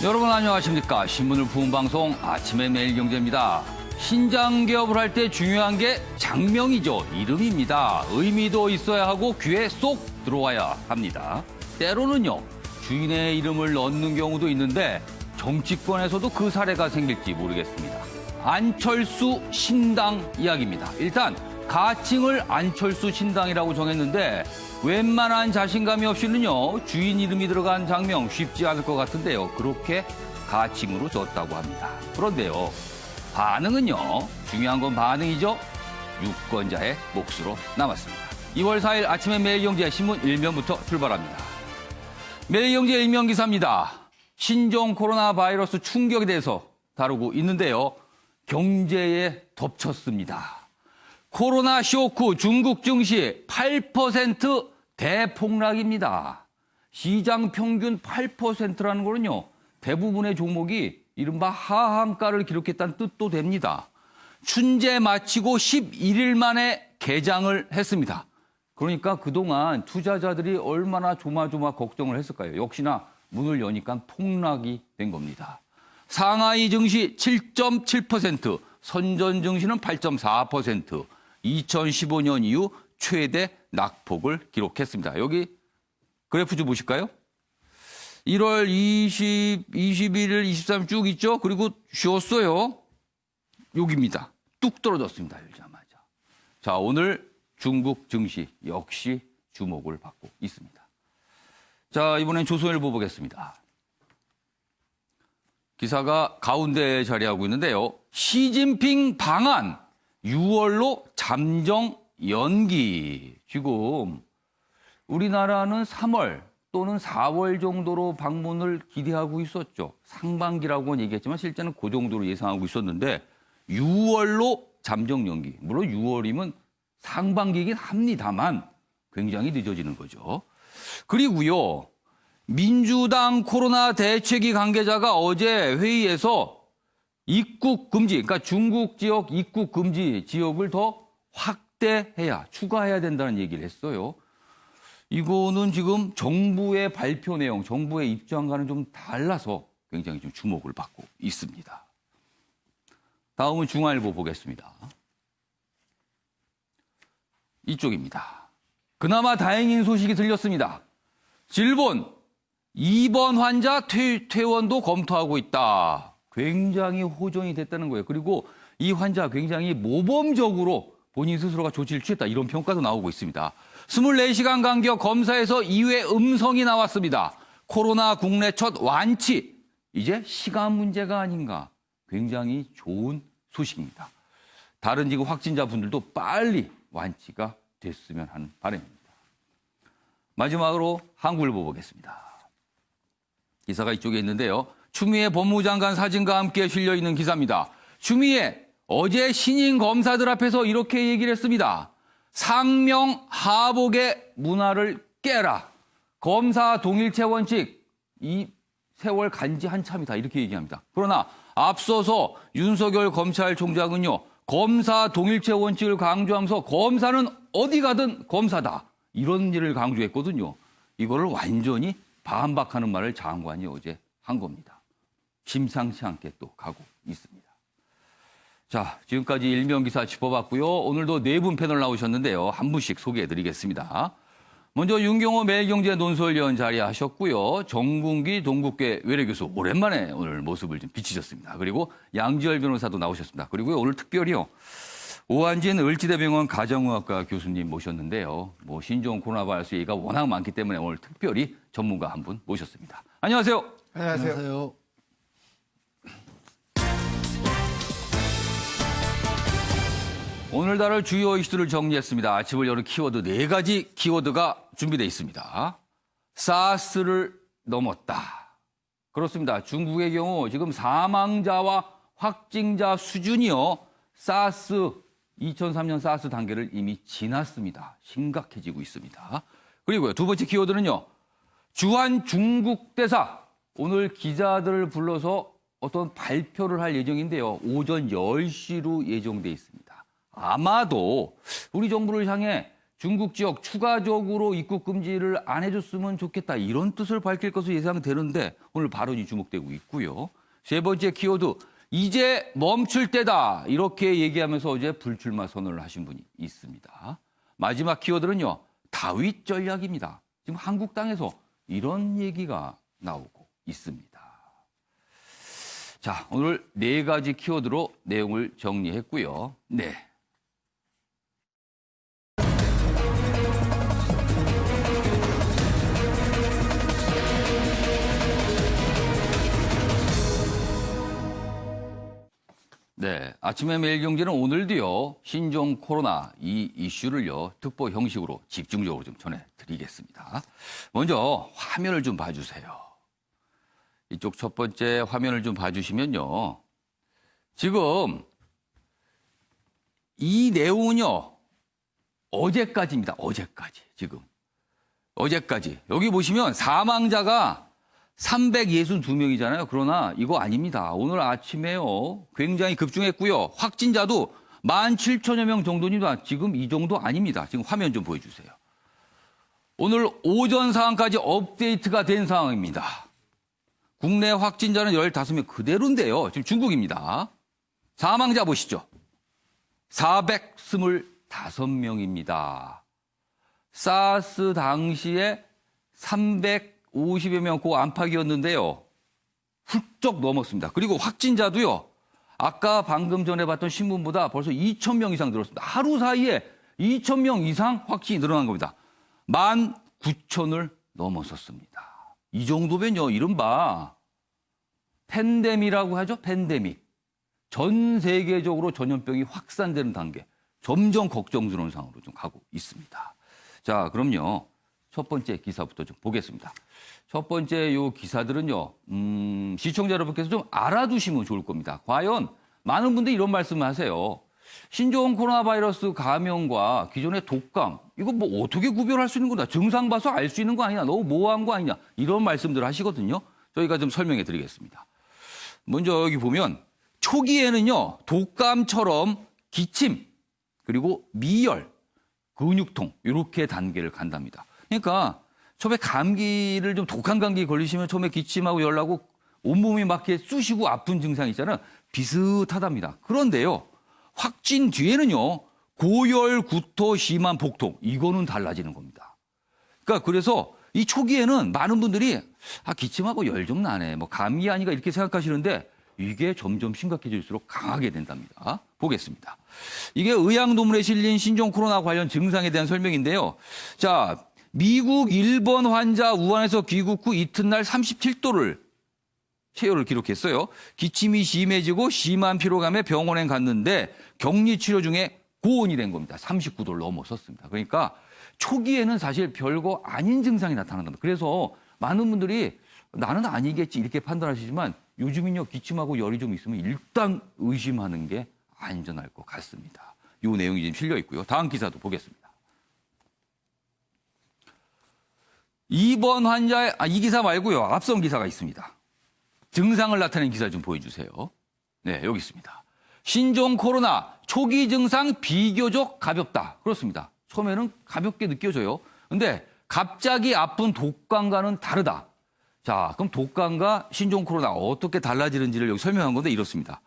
여러분 안녕하십니까. 신문을 부은 방송 아침의 매일경제입니다. 신장 개업을 할 때 중요한 게 장명이죠. 이름입니다. 의미도 있어야 하고 귀에 쏙 들어와야 합니다. 때로는요, 주인의 이름을 넣는 경우도 있는데 정치권에서도 그 사례가 생길지 모르겠습니다. 안철수 신당 이야기입니다. 일단 가칭을 안철수 신당이라고 정했는데 웬만한 자신감이 없이는요, 주인 이름이 들어간 장명 쉽지 않을 것 같은데요. 그렇게 가칭으로 줬다고 합니다. 그런데요, 반응은요, 중요한 건 반응이죠. 유권자의 몫으로 남았습니다. 2월 4일 아침에 매일경제 신문 1면부터 출발합니다. 매일경제 1면 기사입니다. 신종 코로나 바이러스 충격에 대해서 다루고 있는데요. 경제에 덮쳤습니다. 코로나 쇼크 중국 증시 8% 대폭락입니다. 시장 평균 8%라는 거는요, 대부분의 종목이 이른바 하한가를 기록했다는 뜻도 됩니다. 춘제 마치고 11일 만에 개장을 했습니다. 그러니까 그동안 투자자들이 얼마나 조마조마 걱정을 했을까요? 역시나 문을 여니까 폭락이 된 겁니다. 상하이 증시 7.7%, 선전 증시는 8.4%, 2015년 이후 최대 낙폭을 기록했습니다. 여기 그래프 좀 보실까요? 1월 21일, 23일 쭉 있죠? 그리고 쉬었어요. 여기입니다. 뚝 떨어졌습니다. 열자마자. 자, 오늘 중국 증시 역시 주목을 받고 있습니다. 자, 이번엔 조선일보 보겠습니다. 기사가 가운데에 자리하고 있는데요. 시진핑 방한 6월로 잠정 연기. 지금 우리나라는 3월 또는 4월 정도로 방문을 기대하고 있었죠. 상반기라고는 얘기했지만 실제는 그 정도로 예상하고 있었는데 6월로 잠정 연기. 물론 6월이면 상반기이긴 합니다만 굉장히 늦어지는 거죠. 그리고요, 민주당 코로나 대책위 관계자가 어제 회의에서 입국 금지, 그러니까 중국 지역 입국 금지 지역을 더 확대해야, 추가해야 된다는 얘기를 했어요. 이거는 지금 정부의 발표 내용, 정부의 입장과는 좀 달라서 굉장히 좀 주목을 받고 있습니다. 다음은 중앙일보 보겠습니다. 이쪽입니다. 그나마 다행인 소식이 들렸습니다. 질본 입원 환자 퇴원도 검토하고 있다. 굉장히 호전이 됐다는 거예요. 그리고 이 환자 굉장히 모범적으로 본인 스스로가 조치를 취했다. 이런 평가도 나오고 있습니다. 24시간 간격 검사에서 2회 음성이 나왔습니다. 코로나 국내 첫 완치. 이제 시간 문제가 아닌가. 굉장히 좋은 소식입니다. 다른 지금 확진자분들도 빨리 완치가 됐으면 하는 바람입니다. 마지막으로 한국일보 보겠습니다. 기사가 이쪽에 있는데요. 추미애 법무장관 사진과 함께 실려있는 기사입니다. 추미애 어제 신임 검사들 앞에서 이렇게 얘기를 했습니다. 상명 하복의 문화를 깨라. 검사 동일체 원칙, 이 세월 간지 한참이다. 이렇게 얘기합니다. 그러나 앞서서 윤석열 검찰총장은요, 검사 동일체 원칙을 강조하면서 검사는 어디 가든 검사다. 이런 일을 강조했거든요. 이거를 완전히 반박하는 말을 장관이 어제 한 겁니다. 심상치 않게 또 가고 있습니다. 자, 지금까지 일면 기사 짚어봤고요. 오늘도 네 분 패널 나오셨는데요. 한 분씩 소개해드리겠습니다. 먼저 윤경호 매일경제 논설위원 자리하셨고요. 정bun기 동국대 외래교수 오랜만에 오늘 모습을 좀 비치셨습니다. 그리고 양지열 변호사도 나오셨습니다. 그리고 오늘 특별히요, 오한진 을지대병원 가정의학과 교수님 모셨는데요. 신종 코로나 바이러스 얘기가 워낙 많기 때문에 오늘 특별히 전문가 한 분 모셨습니다. 안녕하세요. 안녕하세요. 오늘 다룰 주요 이슈들을 정리했습니다. 아침을 여는 키워드 4가지 키워드가 준비되어 있습니다. 사스를 넘었다. 그렇습니다. 중국의 경우 지금 사망자와 확진자 수준이요, 사스 2003년 사스 단계를 이미 지났습니다. 심각해지고 있습니다. 그리고요, 두 번째 키워드는요, 주한 중국 대사 오늘 기자들을 불러서 어떤 발표를 할 예정인데요. 오전 10시로 예정돼 있습니다. 아마도 우리 정부를 향해 중국 지역 추가적으로 입국 금지를 안 해줬으면 좋겠다. 이런 뜻을 밝힐 것으로 예상되는데 오늘 발언이 주목되고 있고요. 세 번째 키워드, 이제 멈출 때다. 이렇게 얘기하면서 어제 불출마 선언을 하신 분이 있습니다. 마지막 키워드는요. 다윗 전략입니다. 지금 한국 땅에서 이런 얘기가 나오고 있습니다. 자, 오늘 네 가지 키워드로 내용을 정리했고요. 네. 네, 아침에 매일경제는 오늘도요, 신종 코로나 이 이슈를요, 특보 형식으로 집중적으로 좀 전해드리겠습니다. 먼저 화면을 좀 봐주세요. 이쪽 첫 번째 화면을 좀 봐주시면요. 지금 이 내용은요, 어제까지입니다. 어제까지, 지금. 어제까지. 여기 보시면 사망자가 362명이잖아요. 그러나 이거 아닙니다. 오늘 아침에요. 굉장히 급증했고요. 확진자도 17,000여 명 정도입니다. 지금 이 정도 아닙니다. 지금 화면 좀 보여주세요. 오늘 오전 상황까지 업데이트가 된 상황입니다. 국내 확진자는 15명 그대로인데요. 지금 중국입니다. 사망자 보시죠. 425명입니다. 사스 당시에 350여 명 그 안팎이었는데요. 훌쩍 넘었습니다. 그리고 확진자도요. 아까 방금 전에 봤던 신문보다 벌써 2,000명 이상 늘었습니다. 하루 사이에 2,000명 이상 확진이 늘어난 겁니다. 19,000을 넘어섰습니다. 이 정도면요. 이른바 팬데믹이라고 하죠. 팬데믹. 전 세계적으로 전염병이 확산되는 단계. 점점 걱정스러운 상황으로 좀 가고 있습니다. 자, 그럼요. 첫 번째 기사부터 좀 보겠습니다. 첫 번째 요 기사들은요, 시청자 여러분께서 좀 알아두시면 좋을 겁니다. 과연 많은 분들이 이런 말씀을 하세요. 신종 코로나 바이러스 감염과 기존의 독감, 이거 뭐 어떻게 구별할 수 있는 거다. 증상 봐서 알 수 있는 거 아니냐. 너무 모호한 거 아니냐. 이런 말씀들 하시거든요. 저희가 좀 설명해 드리겠습니다. 먼저 여기 보면 초기에는요, 독감처럼 기침, 그리고 미열, 근육통, 이렇게 단계를 간답니다. 그러니까 처음에 감기를 좀 독한 감기 걸리시면 처음에 기침하고 열나고 온몸이 막 이렇게 쑤시고 아픈 증상 있잖아요. 비슷하답니다. 그런데요, 확진 뒤에는요, 고열, 구토, 심한 복통, 이거는 달라지는 겁니다. 그러니까 그래서 이 초기에는 많은 분들이 기침하고 열 좀 나네, 뭐 감기 아니가 이렇게 생각하시는데 이게 점점 심각해질수록 강하게 된답니다. 보겠습니다. 이게 의학논문에 실린 신종 코로나 관련 증상에 대한 설명인데요. 자, 미국 1번 환자 우한에서 귀국 후 이튿날 37도를 체열을 기록했어요. 기침이 심해지고 심한 피로감에 병원에 갔는데 격리 치료 중에 고온이 된 겁니다. 39도를 넘어섰습니다. 그러니까 초기에는 사실 별거 아닌 증상이 나타난답니다. 그래서 많은 분들이 나는 아니겠지 이렇게 판단하시지만 요즘은요, 기침하고 열이 좀 있으면 일단 의심하는 게 안전할 것 같습니다. 이 내용이 지금 실려 있고요. 다음 기사도 보겠습니다. 2번 환자의, 이 기사 말고요. 앞선 기사가 있습니다. 증상을 나타내는 기사 좀 보여주세요. 네, 여기 있습니다. 신종 코로나 초기 증상 비교적 가볍다. 그렇습니다. 처음에는 가볍게 느껴져요. 근데 갑자기 아픈 독감과는 다르다. 자, 그럼 독감과 신종 코로나 어떻게 달라지는지를 여기 설명한 건데 이렇습니다.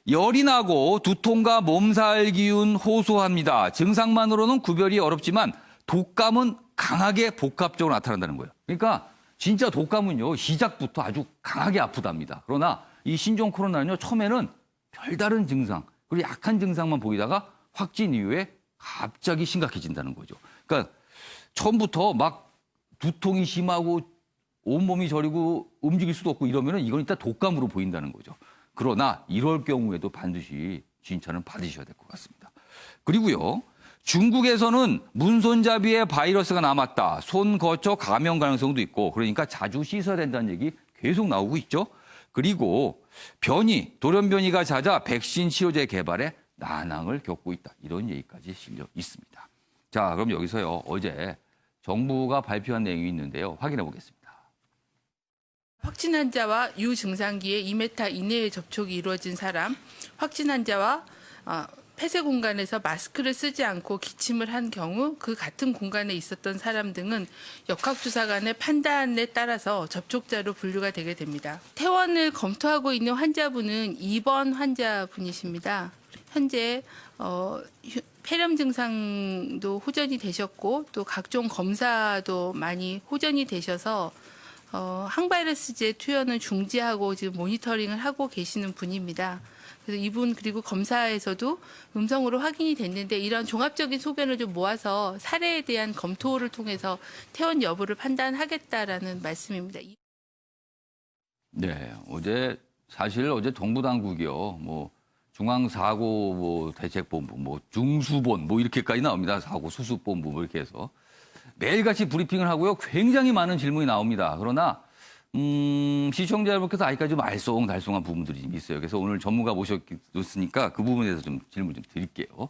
열이 나고 두통과 몸살 기운 호소합니다. 증상만으로는 구별이 어렵지만 독감은 강하게 복합적으로 나타난다는 거예요. 그러니까 진짜 독감은요, 시작부터 아주 강하게 아프답니다. 그러나 이 신종 코로나는요, 처음에는 별다른 증상, 그리고 약한 증상만 보이다가 확진 이후에 갑자기 심각해진다는 거죠. 그러니까 처음부터 막 두통이 심하고 온몸이 저리고 움직일 수도 없고 이러면은 이건 일단 독감으로 보인다는 거죠. 그러나 이럴 경우에도 반드시 진찰은 받으셔야 될 것 같습니다. 그리고요, 중국에서는 문손잡이에 바이러스가 남았다. 손 거쳐 감염 가능성도 있고 그러니까 자주 씻어야 된다는 얘기 계속 나오고 있죠. 그리고 변이, 돌연 변이가 잦아 백신 치료제 개발에 난항을 겪고 있다. 이런 얘기까지 실려 있습니다. 자, 그럼 여기서요, 어제 정부가 발표한 내용이 있는데요. 확인해 보겠습니다. 확진 환자와 유증상기에 2m 이내의 접촉이 이루어진 사람, 확진 환자와 폐쇄 공간에서 마스크를 쓰지 않고 기침을 한 경우 그 같은 공간에 있었던 사람 등은 역학조사관의 판단에 따라서 접촉자로 분류가 되게 됩니다. 퇴원을 검토하고 있는 환자분은 2번 환자분이십니다. 현재 폐렴 증상도 호전이 되셨고 또 각종 검사도 많이 호전이 되셔서 항바이러스제 투여는 중지하고 지금 모니터링을 하고 계시는 분입니다. 그래서 이분 그리고 검사에서도 음성으로 확인이 됐는데 이런 종합적인 소견을 좀 모아서 사례에 대한 검토를 통해서 퇴원 여부를 판단하겠다라는 말씀입니다. 네, 사실 어제 정부 당국이요, 중앙사고 대책본부, 중수본 이렇게까지 나옵니다. 사고 수습본부 이렇게 해서 매일같이 브리핑을 하고요. 굉장히 많은 질문이 나옵니다. 그러나 시청자 여러분께서 아직까지 좀 알쏭달쏭한 부분들이 좀 있어요. 그래서 오늘 전문가 모셨으니까 그 부분에 대해서 좀 질문 좀 드릴게요.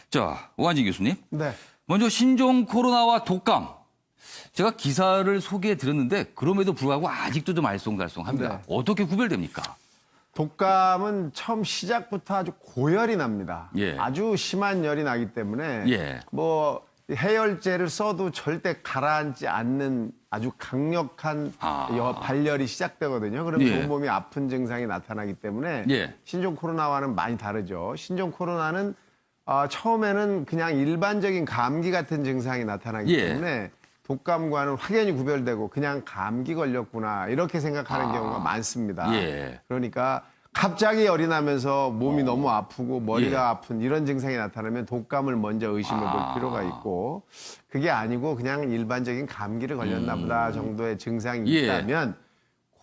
자, 오한진 교수님. 네. 먼저 신종 코로나와 독감. 제가 기사를 소개해 드렸는데 그럼에도 불구하고 아직도 좀 알쏭달쏭합니다. 네. 어떻게 구별됩니까? 독감은 처음 시작부터 아주 고열이 납니다. 예. 아주 심한 열이 나기 때문에 예. 해열제를 써도 절대 가라앉지 않는 아주 강력한 발열이 시작되거든요. 그러면 예. 온몸이 아픈 증상이 나타나기 때문에 예. 신종 코로나와는 많이 다르죠. 신종 코로나는 처음에는 그냥 일반적인 감기 같은 증상이 나타나기 예. 때문에 독감과는 확연히 구별되고 그냥 감기 걸렸구나 이렇게 생각하는 경우가 많습니다. 예. 그러니까 갑자기 열이 나면서 몸이 너무 아프고 머리가 예. 아픈 이런 증상이 나타나면 독감을 먼저 의심해 볼 필요가 있고 그게 아니고 그냥 일반적인 감기를 걸렸나 보다 정도의 증상이 예. 있다면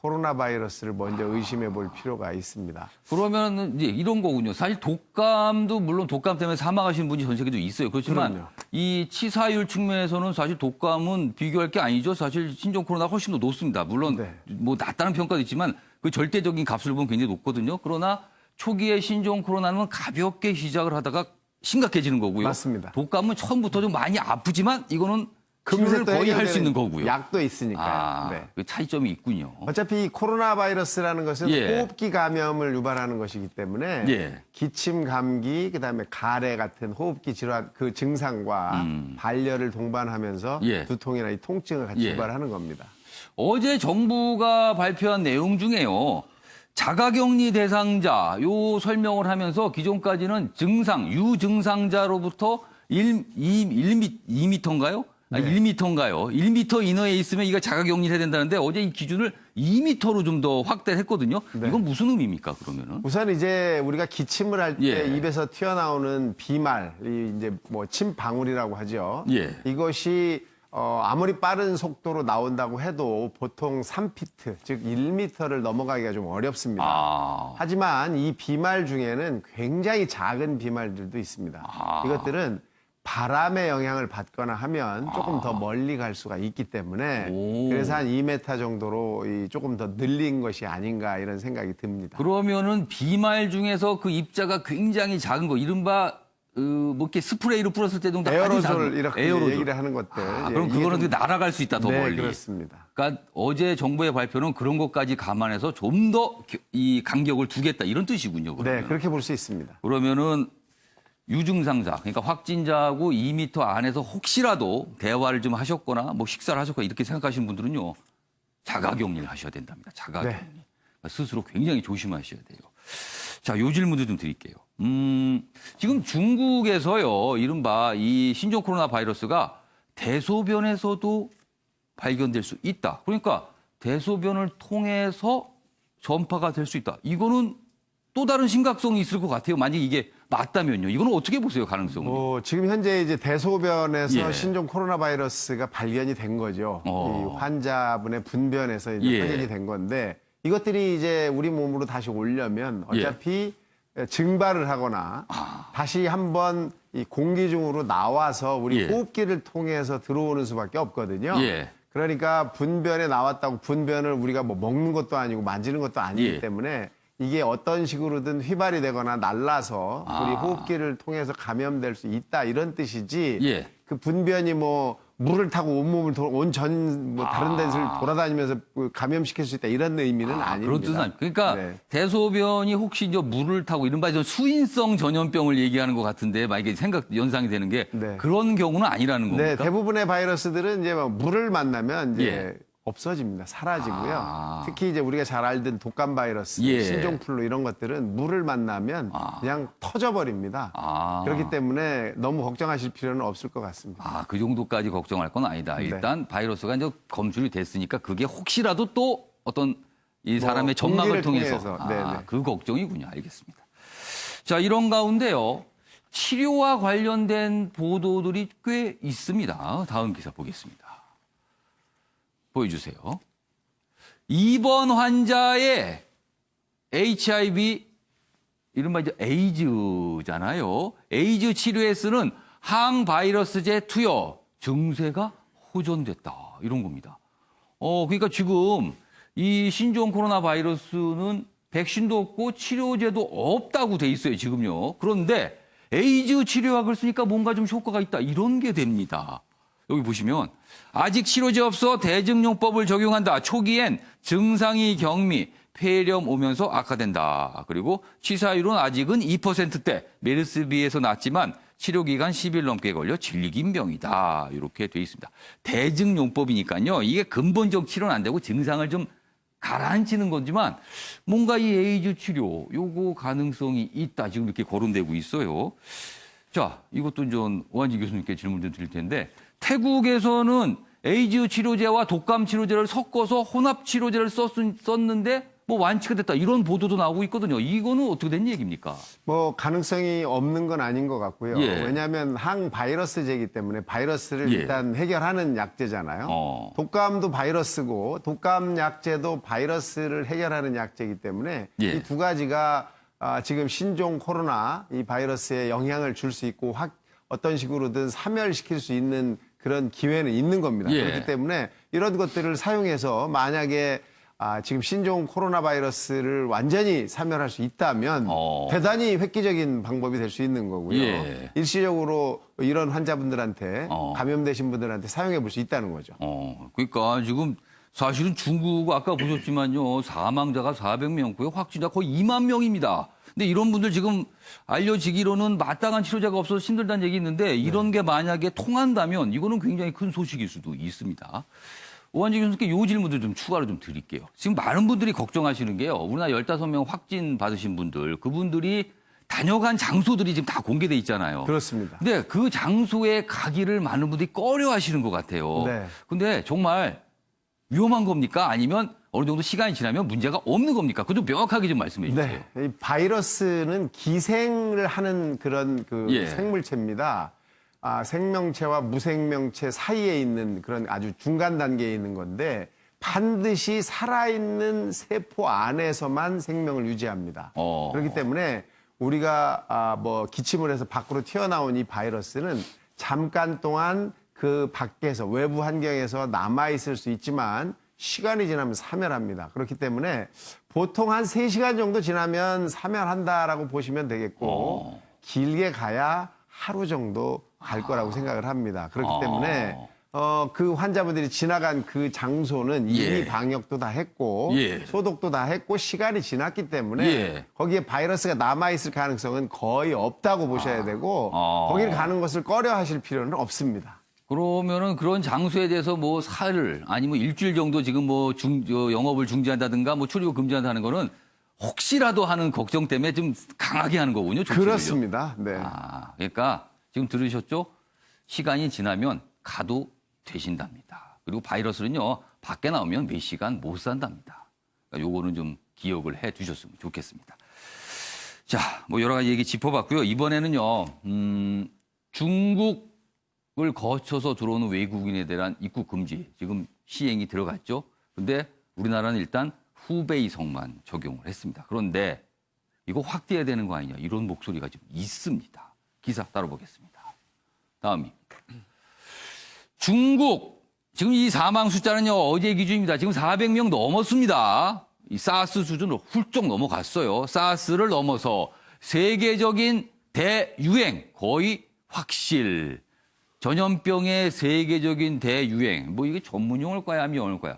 코로나 바이러스를 먼저 의심해 볼 필요가 있습니다. 그러면 이제 이런 거군요. 사실 독감도 물론 독감 때문에 사망하시는 분이 전 세계적으로 있어요. 그렇지만 그럼요. 이 치사율 측면에서는 사실 독감은 비교할 게 아니죠. 사실 신종 코로나가 훨씬 더 높습니다. 물론 네. 낮다는 평가도 있지만 그 절대적인 값을 보면 굉장히 높거든요. 그러나 초기에 신종 코로나는 가볍게 시작을 하다가 심각해지는 거고요. 맞습니다. 독감은 처음부터 좀 많이 아프지만 이거는 치료를 또 거의 할 수 해결되는 있는 거고요. 약도 있으니까요. 네. 그 차이점이 있군요. 어차피 이 코로나 바이러스라는 것은 예. 호흡기 감염을 유발하는 것이기 때문에 예. 기침, 감기, 그다음에 가래 같은 호흡기 질환 그 증상과 발열을 동반하면서 예. 두통이나 이 통증을 같이 예. 유발하는 겁니다. 어제 정부가 발표한 내용 중에요. 자가격리 대상자 요 설명을 하면서 기존까지는 유증상자로부터 2m인가요? 네. 1m인가요? 1m 이내에 있으면 이거 자가격리를 해야 된다는데 어제 이 기준을 2m로 좀 더 확대를 했거든요. 네. 이건 무슨 의미입니까, 그러면은? 우선 이제 우리가 기침을 할 때 예. 입에서 튀어나오는 비말, 이 이제 침방울이라고 하죠. 예. 이것이 아무리 빠른 속도로 나온다고 해도 보통 3피트, 즉 1m를 넘어가기가 좀 어렵습니다. 하지만 이 비말 중에는 굉장히 작은 비말들도 있습니다. 이것들은 바람의 영향을 받거나 하면 조금 더 멀리 갈 수가 있기 때문에 그래서 한 2m 정도로 조금 더 늘린 것이 아닌가 이런 생각이 듭니다. 그러면은 비말 중에서 그 입자가 굉장히 작은 거, 이른바 이렇게 스프레이로 뿌렸을 때 정도 아주 에어로졸 작은 이렇게 에어로졸. 얘기를 하는 것들. 그럼 이게 그거는 좀- 날아갈 수 있다, 더 네, 멀리. 그렇습니다. 그러니까 어제 정부의 발표는 그런 것까지 감안해서 좀 더 이 간격을 두겠다 이런 뜻이군요. 그러면. 네, 그렇게 볼 수 있습니다. 그러면은 유증상자, 그러니까 확진자하고 2m 안에서 혹시라도 대화를 좀 하셨거나 식사를 하셨거나 이렇게 생각하시는 분들은요. 자가격리를 하셔야 된답니다. 자가격리. 네. 그러니까 스스로 굉장히 조심하셔야 돼요. 자, 요 질문도 좀 드릴게요. 지금 중국에서요, 이른바 이 신종 코로나 바이러스가 대소변에서도 발견될 수 있다. 그러니까 대소변을 통해서 전파가 될 수 있다. 이거는 또 다른 심각성이 있을 것 같아요. 만약 이게 맞다면요. 이거는 어떻게 보세요, 가능성을? 지금 현재 이제 대소변에서 예. 신종 코로나 바이러스가 발견이 된 거죠. 이 환자분의 분변에서 이제 예. 발견이 된 건데 이것들이 이제 우리 몸으로 다시 오려면 어차피 증발을 하거나 다시 한번 이 공기 중으로 나와서 우리 예. 호흡기를 통해서 들어오는 수밖에 없거든요. 예. 그러니까 분변에 나왔다고 분변을 우리가 먹는 것도 아니고 만지는 것도 아니기 예. 때문에 이게 어떤 식으로든 휘발이 되거나 날라서 우리 호흡기를 통해서 감염될 수 있다 이런 뜻이지 예. 그 분변이 물을 타고 온몸을 뭐 다른 데를 돌아다니면서 감염시킬 수 있다 이런 의미는 아닙니다. 그런 뜻은 아니고. 그러니까 네. 대소변이 혹시 이제 물을 타고 이른바 수인성 전염병을 얘기하는 것 같은데 만약에 연상이 되는 게 네. 그런 경우는 아니라는 겁니까? 네, 대부분의 바이러스들은 이제 막 물을 만나면 이제 예. 없어집니다. 사라지고요. 특히 이제 우리가 잘 알던 독감 바이러스, 예. 신종플루 이런 것들은 물을 만나면 그냥 터져버립니다. 그렇기 때문에 너무 걱정하실 필요는 없을 것 같습니다. 그 정도까지 걱정할 건 아니다. 네. 일단 바이러스가 이제 검출이 됐으니까 그게 혹시라도 또 어떤 이 사람의 전막을 공기를 통해서 네네. 그 걱정이군요. 알겠습니다. 자, 이런 가운데요. 치료와 관련된 보도들이 꽤 있습니다. 다음 기사 보겠습니다. 보여주세요. 입원 환자의 HIV, 이른바 이제 에이즈잖아요. 에이즈 치료에 쓰는 항바이러스제 투여 증세가 호전됐다. 이런 겁니다. 그러니까 지금 이 신종 코로나 바이러스는 백신도 없고 치료제도 없다고 돼 있어요, 지금요. 그런데 에이즈 치료약을 쓰니까 뭔가 좀 효과가 있다. 이런 게 됩니다. 여기 보시면 아직 치료제 없어 대증용법을 적용한다. 초기엔 증상이 경미, 폐렴 오면서 악화된다. 그리고 치사율은 아직은 2%대, 메르스에 비해서 낮지만 치료기간 10일 넘게 걸려 질긴 병이다. 이렇게 돼 있습니다. 대증용법이니까요. 이게 근본적 치료는 안 되고 증상을 좀 가라앉히는 거지만 뭔가 이 에이즈 치료 요거 가능성이 있다. 지금 이렇게 거론되고 있어요. 자, 이것도 좀 오한지 교수님께 질문 좀 드릴 텐데 태국에서는 에이즈 치료제와 독감 치료제를 섞어서 혼합 치료제를 썼는데 뭐 완치가 됐다. 이런 보도도 나오고 있거든요. 이거는 어떻게 된 얘기입니까? 뭐 가능성이 없는 건 아닌 것 같고요. 예. 왜냐하면 항바이러스제이기 때문에 바이러스를 예. 일단 해결하는 약제잖아요. 독감도 바이러스고 독감 약제도 바이러스를 해결하는 약제이기 때문에 예. 이 두 가지가 지금 신종 코로나 이 바이러스에 영향을 줄 수 있고 어떤 식으로든 사멸시킬 수 있는 그런 기회는 있는 겁니다. 예. 그렇기 때문에 이런 것들을 사용해서 만약에 지금 신종 코로나 바이러스를 완전히 사멸할 수 있다면 대단히 획기적인 방법이 될 수 있는 거고요. 예. 일시적으로 이런 환자분들한테 감염되신 분들한테 사용해 볼 수 있다는 거죠. 그러니까 지금 사실은 중국 아까 보셨지만요. 사망자가 400명고요. 확진자 거의 2만 명입니다. 근데 이런 분들 지금 알려지기로는 마땅한 치료제가 없어서 힘들다는 얘기 있는데 이런 게 만약에 통한다면 이거는 굉장히 큰 소식일 수도 있습니다. 오한지 교수님께 이 질문도 좀 추가로 좀 드릴게요. 지금 많은 분들이 걱정하시는 게요. 우리나라 15명 확진 받으신 분들, 그분들이 다녀간 장소들이 지금 다 공개돼 있잖아요. 그렇습니다. 근데 그 장소에 가기를 많은 분들이 꺼려 하시는 것 같아요. 네. 근데 정말 위험한 겁니까? 아니면 어느 정도 시간이 지나면 문제가 없는 겁니까? 그거 좀 명확하게 좀 말씀해 주세요. 네. 이 바이러스는 기생을 하는 그런 예. 생물체입니다. 생명체와 무생명체 사이에 있는 그런 아주 중간 단계에 있는 건데 반드시 살아있는 세포 안에서만 생명을 유지합니다. 그렇기 때문에 우리가 뭐 기침을 해서 밖으로 튀어나온 이 바이러스는 잠깐 동안 그 밖에서 외부 환경에서 남아있을 수 있지만 시간이 지나면 사멸합니다. 그렇기 때문에 보통 한 3시간 정도 지나면 사멸한다라고 보시면 되겠고 길게 가야 하루 정도 갈 거라고 생각을 합니다. 그렇기 때문에 그 환자분들이 지나간 그 장소는 이미 예. 방역도 다 했고 예. 소독도 다 했고 시간이 지났기 때문에 예. 거기에 바이러스가 남아있을 가능성은 거의 없다고 보셔야 되고 거기를 가는 것을 꺼려 하실 필요는 없습니다. 그러면은 그런 장소에 대해서 뭐 사흘 아니면 일주일 정도 지금 뭐 영업을 중지한다든가 뭐 출입을 금지한다는 거는 혹시라도 하는 걱정 때문에 좀 강하게 하는 거군요. 조치를요. 그렇습니다. 네. 그러니까 지금 들으셨죠? 시간이 지나면 가도 되신답니다. 그리고 바이러스는요, 밖에 나오면 몇 시간 못 산답니다. 그러니까 요거는 좀 기억을 해 두셨으면 좋겠습니다. 자, 뭐 여러 가지 얘기 짚어봤고요. 이번에는요, 중국을 거쳐서 들어오는 외국인에 대한 입국 금지 지금 시행이 들어갔죠. 근데 우리나라는 일단 후베이성만 적용을 했습니다. 그런데 이거 확대해야 되는 거 아니냐 이런 목소리가 좀 있습니다. 기사 따로 보겠습니다. 다음이 중국 지금 이 사망 숫자는요 어제 기준입니다. 지금 400명 넘었습니다. 이 사스 수준으로 훌쩍 넘어갔어요. 사스를 넘어서 세계적인 대유행 거의 확실. 전염병의 세계적인 대유행, 뭐 이게 전문 용어일까요? 아니면 영어일까요?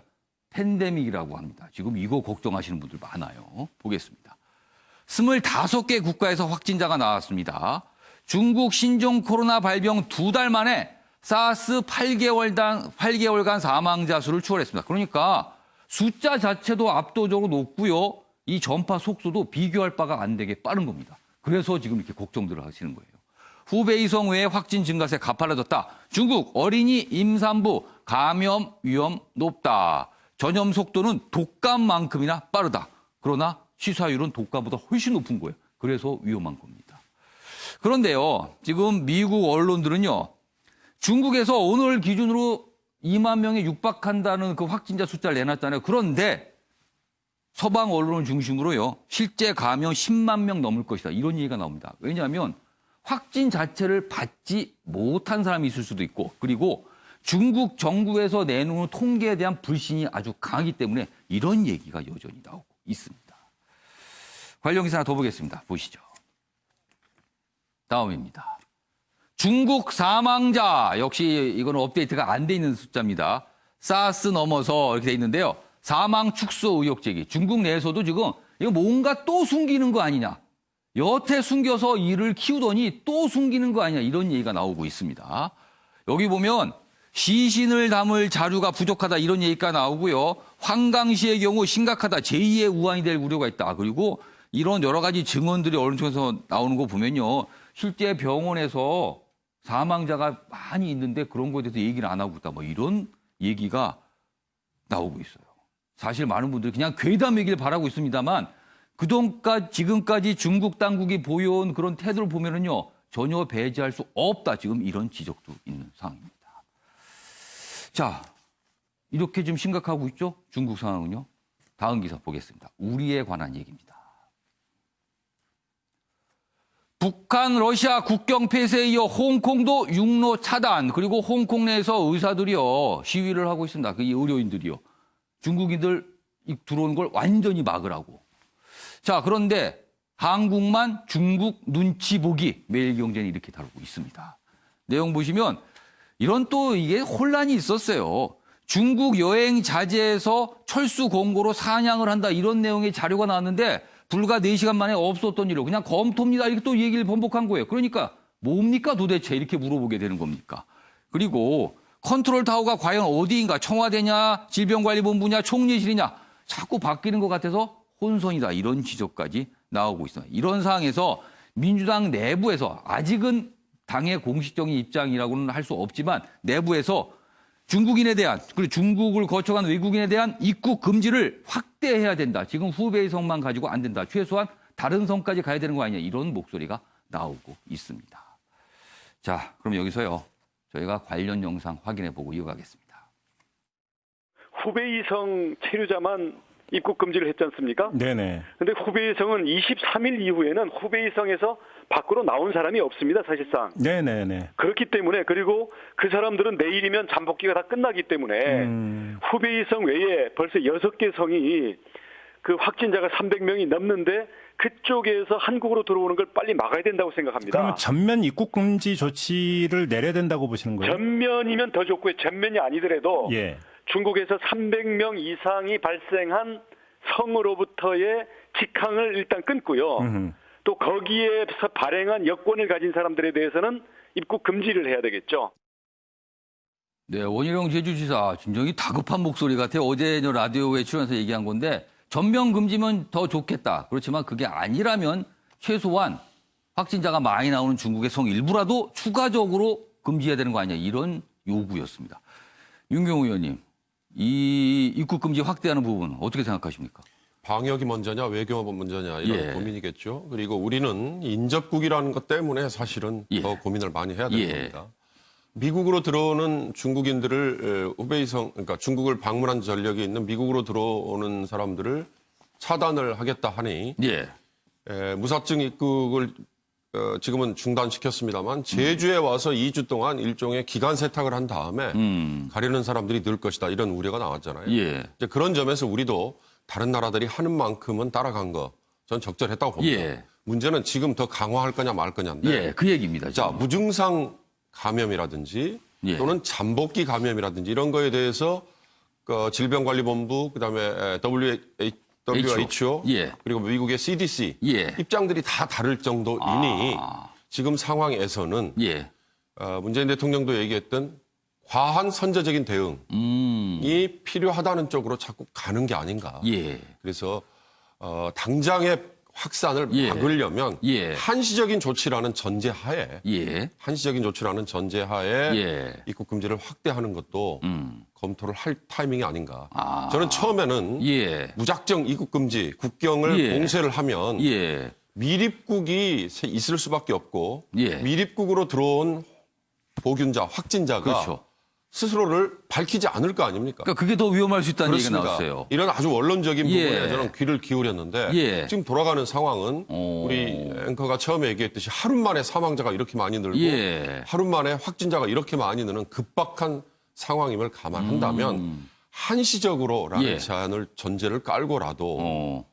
팬데믹이라고 합니다. 지금 이거 걱정하시는 분들 많아요. 보겠습니다. 25개 국가에서 확진자가 나왔습니다. 중국 신종 코로나 발병 2달 만에 사스 8개월간 사망자 수를 추월했습니다. 그러니까 숫자 자체도 압도적으로 높고요. 이 전파 속도도 비교할 바가 안 되게 빠른 겁니다. 그래서 지금 이렇게 걱정들을 하시는 거예요. 후베이성 외에 확진 증가세 가팔라졌다. 중국 어린이 임산부 감염 위험 높다. 전염 속도는 독감만큼이나 빠르다. 그러나 치사율은 독감보다 훨씬 높은 거예요. 그래서 위험한 겁니다. 그런데요, 지금 미국 언론들은요, 중국에서 오늘 기준으로 2만 명에 육박한다는 그 확진자 숫자를 내놨잖아요. 그런데 서방 언론을 중심으로요, 실제 감염 10만 명 넘을 것이다. 이런 얘기가 나옵니다. 왜냐하면 확진 자체를 받지 못한 사람이 있을 수도 있고, 그리고 중국 정부에서 내놓은 통계에 대한 불신이 아주 강하기 때문에 이런 얘기가 여전히 나오고 있습니다. 관련 기사 하나 더 보겠습니다. 보시죠. 다음입니다. 중국 사망자, 역시 이거는 업데이트가 안 돼 있는 숫자입니다. 사스 넘어서 이렇게 돼 있는데요. 사망 축소 의혹 제기. 중국 내에서도 지금 이거 뭔가 또 숨기는 거 아니냐. 여태 숨겨서 이를 키우더니 또 숨기는 거 아니냐. 이런 얘기가 나오고 있습니다. 여기 보면 시신을 담을 자료가 부족하다. 이런 얘기가 나오고요. 황강시의 경우 심각하다. 제2의 우한이 될 우려가 있다. 그리고 이런 여러 가지 증언들이 언론 통해서 나오는 거 보면요. 실제 병원에서 사망자가 많이 있는데 그런 거에 대해서 얘기를 안 하고 있다. 뭐 이런 얘기가 나오고 있어요. 사실 많은 분들이 그냥 괴담이길 바라고 있습니다만 그동안 지금까지 중국 당국이 보여온 그런 태도를 보면은요. 전혀 배제할 수 없다. 지금 이런 지적도 있는 상황입니다. 자, 이렇게 좀 심각하고 있죠? 중국 상황은요. 다음 기사 보겠습니다. 우리에 관한 얘기입니다. 북한, 러시아 국경 폐쇄에 이어 홍콩도 육로 차단, 그리고 홍콩 내에서 의사들이요, 시위를 하고 있습니다. 그 의료인들이요. 중국인들 들어오는 걸 완전히 막으라고. 자, 그런데 한국만 중국 눈치 보기, 매일경제는 이렇게 다루고 있습니다. 내용 보시면 이런 또 이게 혼란이 있었어요. 중국 여행 자제해서 철수 공고로 사냥을 한다, 이런 내용의 자료가 나왔는데 불과 4시간 만에 없었던 일로 그냥 검토입니다. 이렇게 또 얘기를 번복한 거예요. 그러니까 뭡니까 도대체 이렇게 물어보게 되는 겁니까? 그리고 컨트롤 타워가 과연 어디인가, 청와대냐, 질병관리본부냐, 총리실이냐 자꾸 바뀌는 것 같아서 혼선이다. 이런 지적까지 나오고 있어요. 이런 상황에서 민주당 내부에서 아직은 당의 공식적인 입장이라고는 할 수 없지만 내부에서 중국인에 대한, 그리고 중국을 거쳐간 외국인에 대한 입국 금지를 확대해야 된다. 지금 후베이 성만 가지고 안 된다. 최소한 다른 성까지 가야 되는 거 아니냐. 이런 목소리가 나오고 있습니다. 자, 그럼 여기서요. 저희가 관련 영상 확인해 보고 이어가겠습니다. 후베이성 체류자만 입국 금지를 했지 않습니까? 네네. 근데 후베이성은 23일 이후에는 후베이성에서 밖으로 나온 사람이 없습니다, 사실상. 네네네. 그렇기 때문에, 그리고 그 사람들은 내일이면 잠복기가 다 끝나기 때문에 후베이성 외에 벌써 6개 성이 그 확진자가 300명이 넘는데 그쪽에서 한국으로 들어오는 걸 빨리 막아야 된다고 생각합니다. 그러면 전면 입국 금지 조치를 내려야 된다고 보시는 거예요? 전면이면 더 좋고요. 전면이 아니더라도 예. 중국에서 300명 이상이 발생한 성으로부터의 직항을 일단 끊고요. 또 거기에서 발행한 여권을 가진 사람들에 대해서는 입국 금지를 해야 되겠죠. 네, 원희룡 제주지사 진정이 다급한 목소리 같아요. 어제 라디오에 출연해서 얘기한 건데 전면 금지면 더 좋겠다. 그렇지만 그게 아니라면 최소한 확진자가 많이 나오는 중국의 성 일부라도 추가적으로 금지해야 되는 거 아니냐. 이런 요구였습니다. 윤경우 의원님, 이 입국 금지 확대하는 부분 어떻게 생각하십니까? 방역이 먼저냐 외교가 먼저냐 이런 예. 고민이겠죠. 그리고 우리는 인접국이라는 것 때문에 사실은 예. 더 고민을 많이 해야 되는 예. 겁니다. 미국으로 들어오는 중국인들을 후베이성, 그러니까 중국을 방문한 전력이 있는 미국으로 들어오는 사람들을 차단을 하겠다 하니 예. 무사증 입국을 지금은 중단시켰습니다만 제주에 와서 2주 동안 일종의 기간 세탁을 한 다음에 가려는 사람들이 늘 것이다 이런 우려가 나왔잖아요. 예. 이제 그런 점에서 우리도 다른 나라들이 하는 만큼은 따라간 거 전 적절했다고 봅니다. 예. 문제는 지금 더 강화할 거냐 말 거냐인데. 예, 그 얘기입니다. 자, 지금. 무증상 감염이라든지 예. 또는 잠복기 감염이라든지 이런 거에 대해서 질병관리본부 그다음에 WHO 예. 그리고 미국의 CDC 예. 입장들이 다 다를 정도이니 지금 상황에서는 예. 문재인 대통령도 얘기했던 과한 선제적인 대응이 필요하다는 쪽으로 자꾸 가는 게 아닌가. 예. 그래서 당장의 확산을 예. 막으려면 예. 한시적인 조치라는 전제하에 예. 예. 입국 금지를 확대하는 것도 검토를 할 타이밍이 아닌가. 저는 처음에는 예. 무작정 입국 금지, 국경을 예. 봉쇄를 하면 예. 미입국이 있을 수밖에 없고 예. 미입국으로 들어온 보균자, 확진자가 그렇죠. 스스로를 밝히지 않을 거 아닙니까? 그러니까 그게 더 위험할 수 있다는 얘기가 그렇습니다. 나왔어요. 이런 아주 원론적인 예. 부분에 저는 귀를 기울였는데 예. 지금 돌아가는 상황은 우리 앵커가 처음에 얘기했듯이 하루 만에 사망자가 이렇게 많이 늘고 예. 하루 만에 확진자가 이렇게 많이 느는 급박한 상황임을 감안한다면 한시적으로라는 예. 제안을 전제를 깔고라도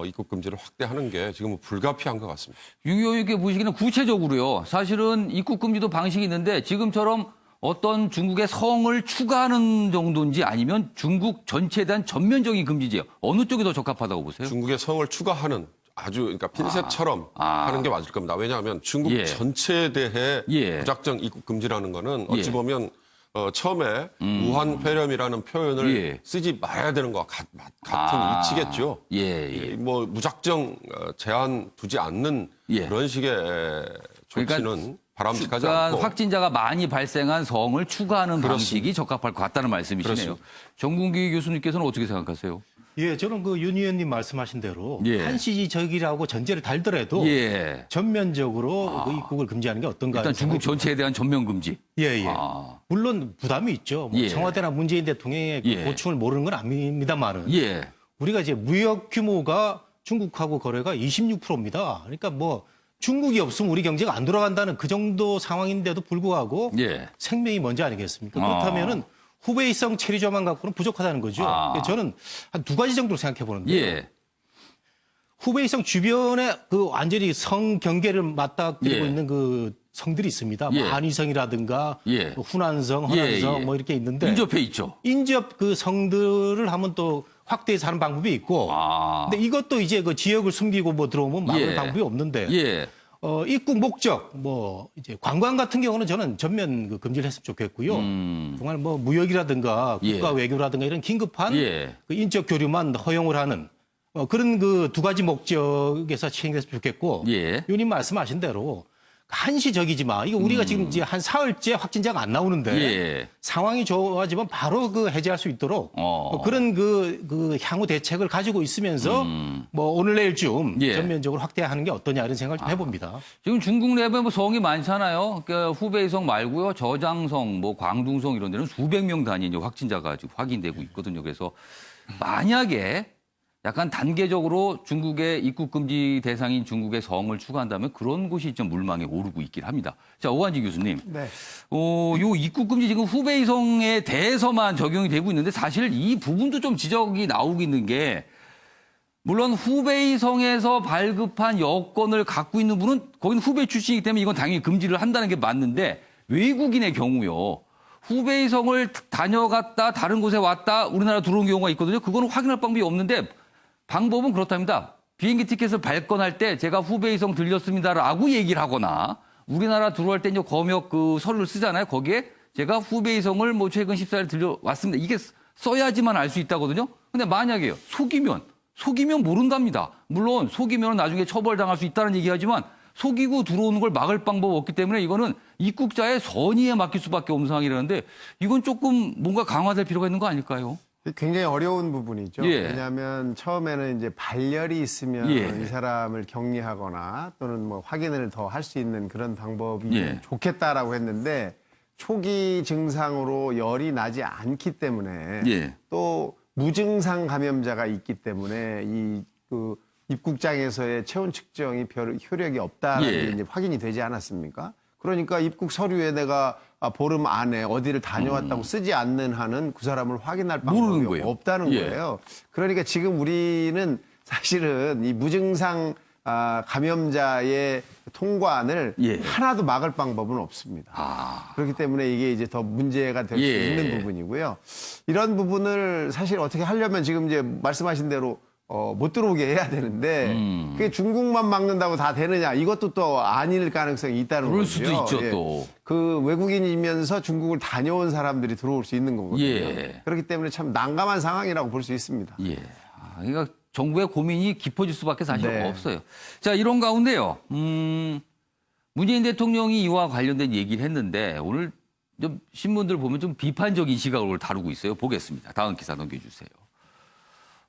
입국 금지를 확대하는 게 지금은 불가피한 것 같습니다. 윤 의원님께 보시기는 구체적으로요. 사실은 입국 금지도 방식이 있는데 지금처럼 어떤 중국의 성을 추가하는 정도인지 아니면 중국 전체에 대한 전면적인 금지제요. 어느 쪽이 더 적합하다고 보세요? 중국의 성을 추가하는 아주 그러니까 핀셋처럼 하는 게 맞을 겁니다. 왜냐하면 중국 예. 전체에 대해 예. 무작정 입국 금지라는 거는 어찌 예. 보면 처음에 우한 폐렴이라는 표현을 예. 쓰지 말아야 되는 것과 같은 이치겠죠. 예. 뭐 무작정 제한 두지 않는 예. 그런 식의 조치는 그러니까 바람직하지 그러니까 않고 확진자가 많이 발생한 성을 추가하는 그렇습니다. 방식이 적합할 것 같다는 말씀이시네요. 그렇습니다. 정군기 교수님께서는 어떻게 생각하세요? 예, 저는 그 윤 의원님 말씀하신 대로 예. 한시적이라고 전제를 달더라도 예. 전면적으로 그 입국을 금지하는 게 어떤가. 일단 하는 중국 생각이 전체에 대한 전면 금지. 예, 예. 아. 물론 부담이 있죠. 뭐 예. 청와대나 문재인 대통령의 그 예. 고충을 모르는 건 아닙니다만은 예. 우리가 이제 무역 규모가 중국하고 거래가 26%입니다. 그러니까 뭐 중국이 없으면 우리 경제가 안 돌아간다는 그 정도 상황인데도 불구하고 예. 생명이 먼저 아니겠습니까? 그렇다면은 후베이성 체류자만 갖고는 부족하다는 거죠. 저는 한 두 가지 정도로 생각해 보는데 예. 후베이성 주변에 그 완전히 성 경계를 맞닥뜨리고 예. 있는 그 성들이 있습니다. 뭐 예. 한위성이라든가 예. 뭐 훈안성, 허난성 예, 예. 뭐 이렇게 있는데 인접해 있죠. 인접 그 성들을 하면 또 확대해서 하는 방법이 있고 근데 이것도 이제 그 지역을 숨기고 뭐 들어오면 막을 예. 방법이 없는데 예. 입국 목적 뭐 이제 관광 같은 경우는 저는 전면 그 금지를 했으면 좋겠고요. 정말 뭐 무역이라든가 국가 예. 외교라든가 이런 긴급한 예. 그 인적 교류만 허용을 하는 그런 그 두 가지 목적에서 시행됐으면 좋겠고 예. 의원님 말씀하신 대로 한시적이지만 이거 우리가 지금 이제 한 사흘째 확진자가 안 나오는데 예. 상황이 좋아지면 바로 그 해제할 수 있도록 그런 그 향후 대책을 가지고 있으면서 뭐 오늘 내일쯤 예. 전면적으로 확대하는 게 어떠냐 이런 생각을 좀 해봅니다. 지금 중국 내부에 뭐 성이 많잖아요. 그러니까 후베이성 말고요. 저장성, 뭐 광둥성 이런 데는 수백 명 단위 이제 확진자가 지금 확인되고 있거든요. 그래서 만약에 약간 단계적으로 중국의 입국 금지 대상인 중국의 성을 추가한다면 그런 곳이 좀 물망에 오르고 있긴 합니다. 자, 오한지 교수님. 네. 요 입국 금지 지금 후베이성에 대해서만 적용이 되고 있는데 사실 이 부분도 좀 지적이 나오고 있는 게 물론 후베이성에서 발급한 여권을 갖고 있는 분은 거기는 후베이 출신이기 때문에 이건 당연히 금지를 한다는 게 맞는데 외국인의 경우요. 후베이성을 다녀갔다 다른 곳에 왔다 우리나라 들어온 경우가 있거든요. 그거는 확인할 방법이 없는데 방법은 그렇답니다. 비행기 티켓을 발권할 때 제가 후베이성 들렸습니다라고 얘기를 하거나 우리나라 들어올 때 이제 검역 그 서류를 쓰잖아요. 거기에 제가 후베이성을 뭐 최근 14일 들려왔습니다. 이게 써야지만 알 수 있다거든요. 근데 만약에요. 속이면 모른답니다. 물론 속이면 나중에 처벌당할 수 있다는 얘기하지만 속이고 들어오는 걸 막을 방법 없기 때문에 이거는 입국자의 선의에 맡길 수밖에 없는 상황이라는데 이건 조금 뭔가 강화될 필요가 있는 거 아닐까요? 굉장히 어려운 부분이죠. 예. 왜냐하면 처음에는 이제 발열이 있으면 예. 이 사람을 격리하거나 또는 뭐 확인을 더 할 수 있는 그런 방법이 예. 좋겠다라고 했는데 초기 증상으로 열이 나지 않기 때문에 예. 또 무증상 감염자가 있기 때문에 이 그 입국장에서의 체온 측정이 별 효력이 없다는 예. 게 이제 확인이 되지 않았습니까? 그러니까 입국 서류에 내가 보름 안에 어디를 다녀왔다고 쓰지 않는 한은 그 사람을 확인할 모르는 방법이 거예요. 없다는 예. 거예요. 그러니까 지금 우리는 사실은 이 무증상 감염자의 통관을 예. 하나도 막을 방법은 없습니다. 그렇기 때문에 이게 이제 더 문제가 될 수 예. 있는 부분이고요. 이런 부분을 사실 어떻게 하려면 지금 이제 말씀하신 대로 못 들어오게 해야 되는데 그게 중국만 막는다고 다 되느냐 이것도 또 아닐 가능성이 있다는 그럴 거죠. 수도 있죠, 예. 또. 그 외국인이면서 중국을 다녀온 사람들이 들어올 수 있는 거거든요. 예. 그렇기 때문에 참 난감한 상황이라고 볼 수 있습니다. 예. 그러니까 정부의 고민이 깊어질 수밖에 사실 네. 없어요. 자, 이런 가운데요. 문재인 대통령이 이와 관련된 얘기를 했는데 오늘 좀 신문들 보면 좀 비판적인 시각을 다루고 있어요. 보겠습니다. 다음 기사 넘겨주세요.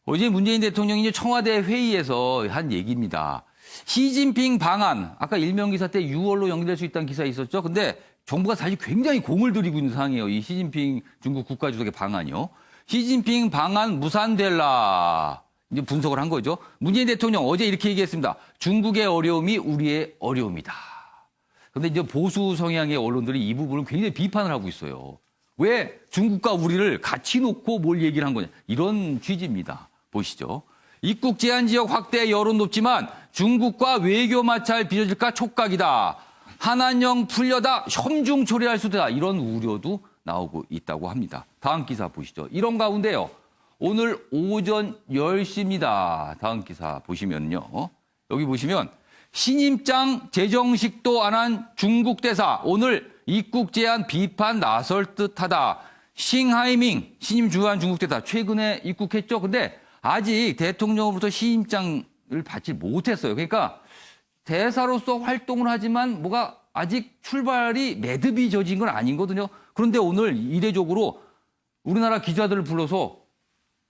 어제 문재인 대통령이 이제 청와대 회의에서 한 얘기입니다. 시진핑 방한, 아까 일명 기사 때 6월로 연기될 수 있다는 기사 있었죠. 근데 정부가 사실 굉장히 공을 들이고 있는 상황이에요. 이 시진핑 중국 국가주석의 방한이요. 시진핑 방한 무산될라. 이제 분석을 한 거죠. 문재인 대통령 어제 이렇게 얘기했습니다. 중국의 어려움이 우리의 어려움이다. 그런데 이제 보수 성향의 언론들이 이 부분을 굉장히 비판을 하고 있어요. 왜 중국과 우리를 같이 놓고 뭘 얘기를 한 거냐. 이런 취지입니다. 보시죠. 입국 제한 지역 확대 여론 높지만 중국과 외교 마찰 빚어질까 촉각이다. 한한령 풀려다 혐중 처리할 수도 있다. 이런 우려도 나오고 있다고 합니다. 다음 기사 보시죠. 이런 가운데요. 오늘 오전 10시입니다. 다음 기사 보시면요. 여기 보시면 신임장 제정식도 안 한 중국 대사 오늘 입국 제한 비판 나설 듯하다. 싱하이밍 신임 주한 중국 대사 최근에 입국했죠. 근데 아직 대통령으로부터 신임장을 받지 못했어요. 그러니까 대사로서 활동을 하지만 뭐가 아직 출발이 매듭이 젖은 건 아니거든요. 그런데 오늘 이례적으로 우리나라 기자들을 불러서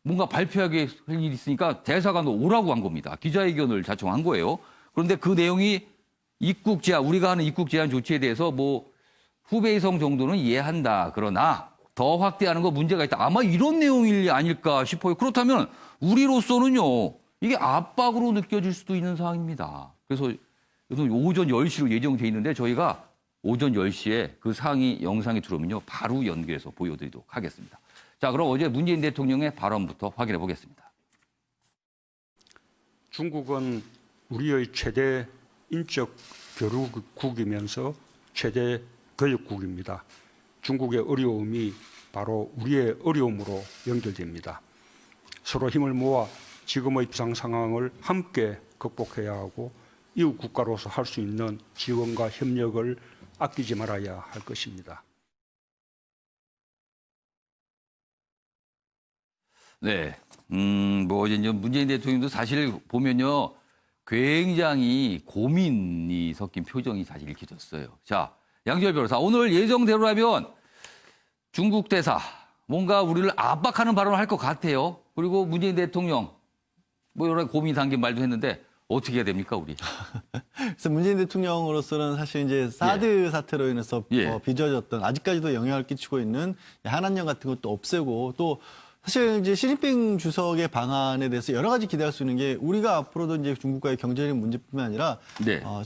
뭔가 발표하게 할 일이 있으니까 대사관도 오라고 한 겁니다. 기자회견을 자청한 거예요. 그런데 그 내용이 입국 제한, 우리가 하는 입국 제한 조치에 대해서 뭐 후베이성 정도는 이해한다. 그러나 더 확대하는 거 문제가 있다. 아마 이런 내용이 아닐까 싶어요. 그렇다면 우리로서는요. 이게 압박으로 느껴질 수도 있는 상황입니다. 그래서 오전 10시로 예정돼 있는데 저희가 오전 10시에 그 상의 영상이 들어오면요. 바로 연결해서 보여드리도록 하겠습니다. 자, 그럼 어제 문재인 대통령의 발언부터 확인해 보겠습니다. 중국은 우리의 최대 인적 교류국이면서 최대 교역국입니다. 중국의 어려움이 바로 우리의 어려움으로 연결됩니다. 서로 힘을 모아 지금의 비상 상황을 함께 극복해야 하고 이웃 국가로서 할 수 있는 지원과 협력을 아끼지 말아야 할 것입니다. 네. 뭐 이제 문재인 대통령도 사실 보면요. 굉장히 고민이 섞인 표정이 사실 읽혀졌어요. 자, 양지열 변호사. 오늘 예정대로라면 중국 대사 뭔가 우리를 압박하는 발언을 할 것 같아요. 그리고 문재인 대통령 뭐 여러 고민 담긴 말도 했는데 어떻게 해야 됩니까, 우리? 그래서 문재인 대통령으로서는 사실 이제 사드 사태로 인해서 빚어졌던 아직까지도 영향을 끼치고 있는 한한령 같은 것도 없애고 또 사실 이제 시진핑 주석의 방안에 대해서 여러 가지 기대할 수 있는 게 우리가 앞으로도 이제 중국과의 경제적인 문제뿐만 아니라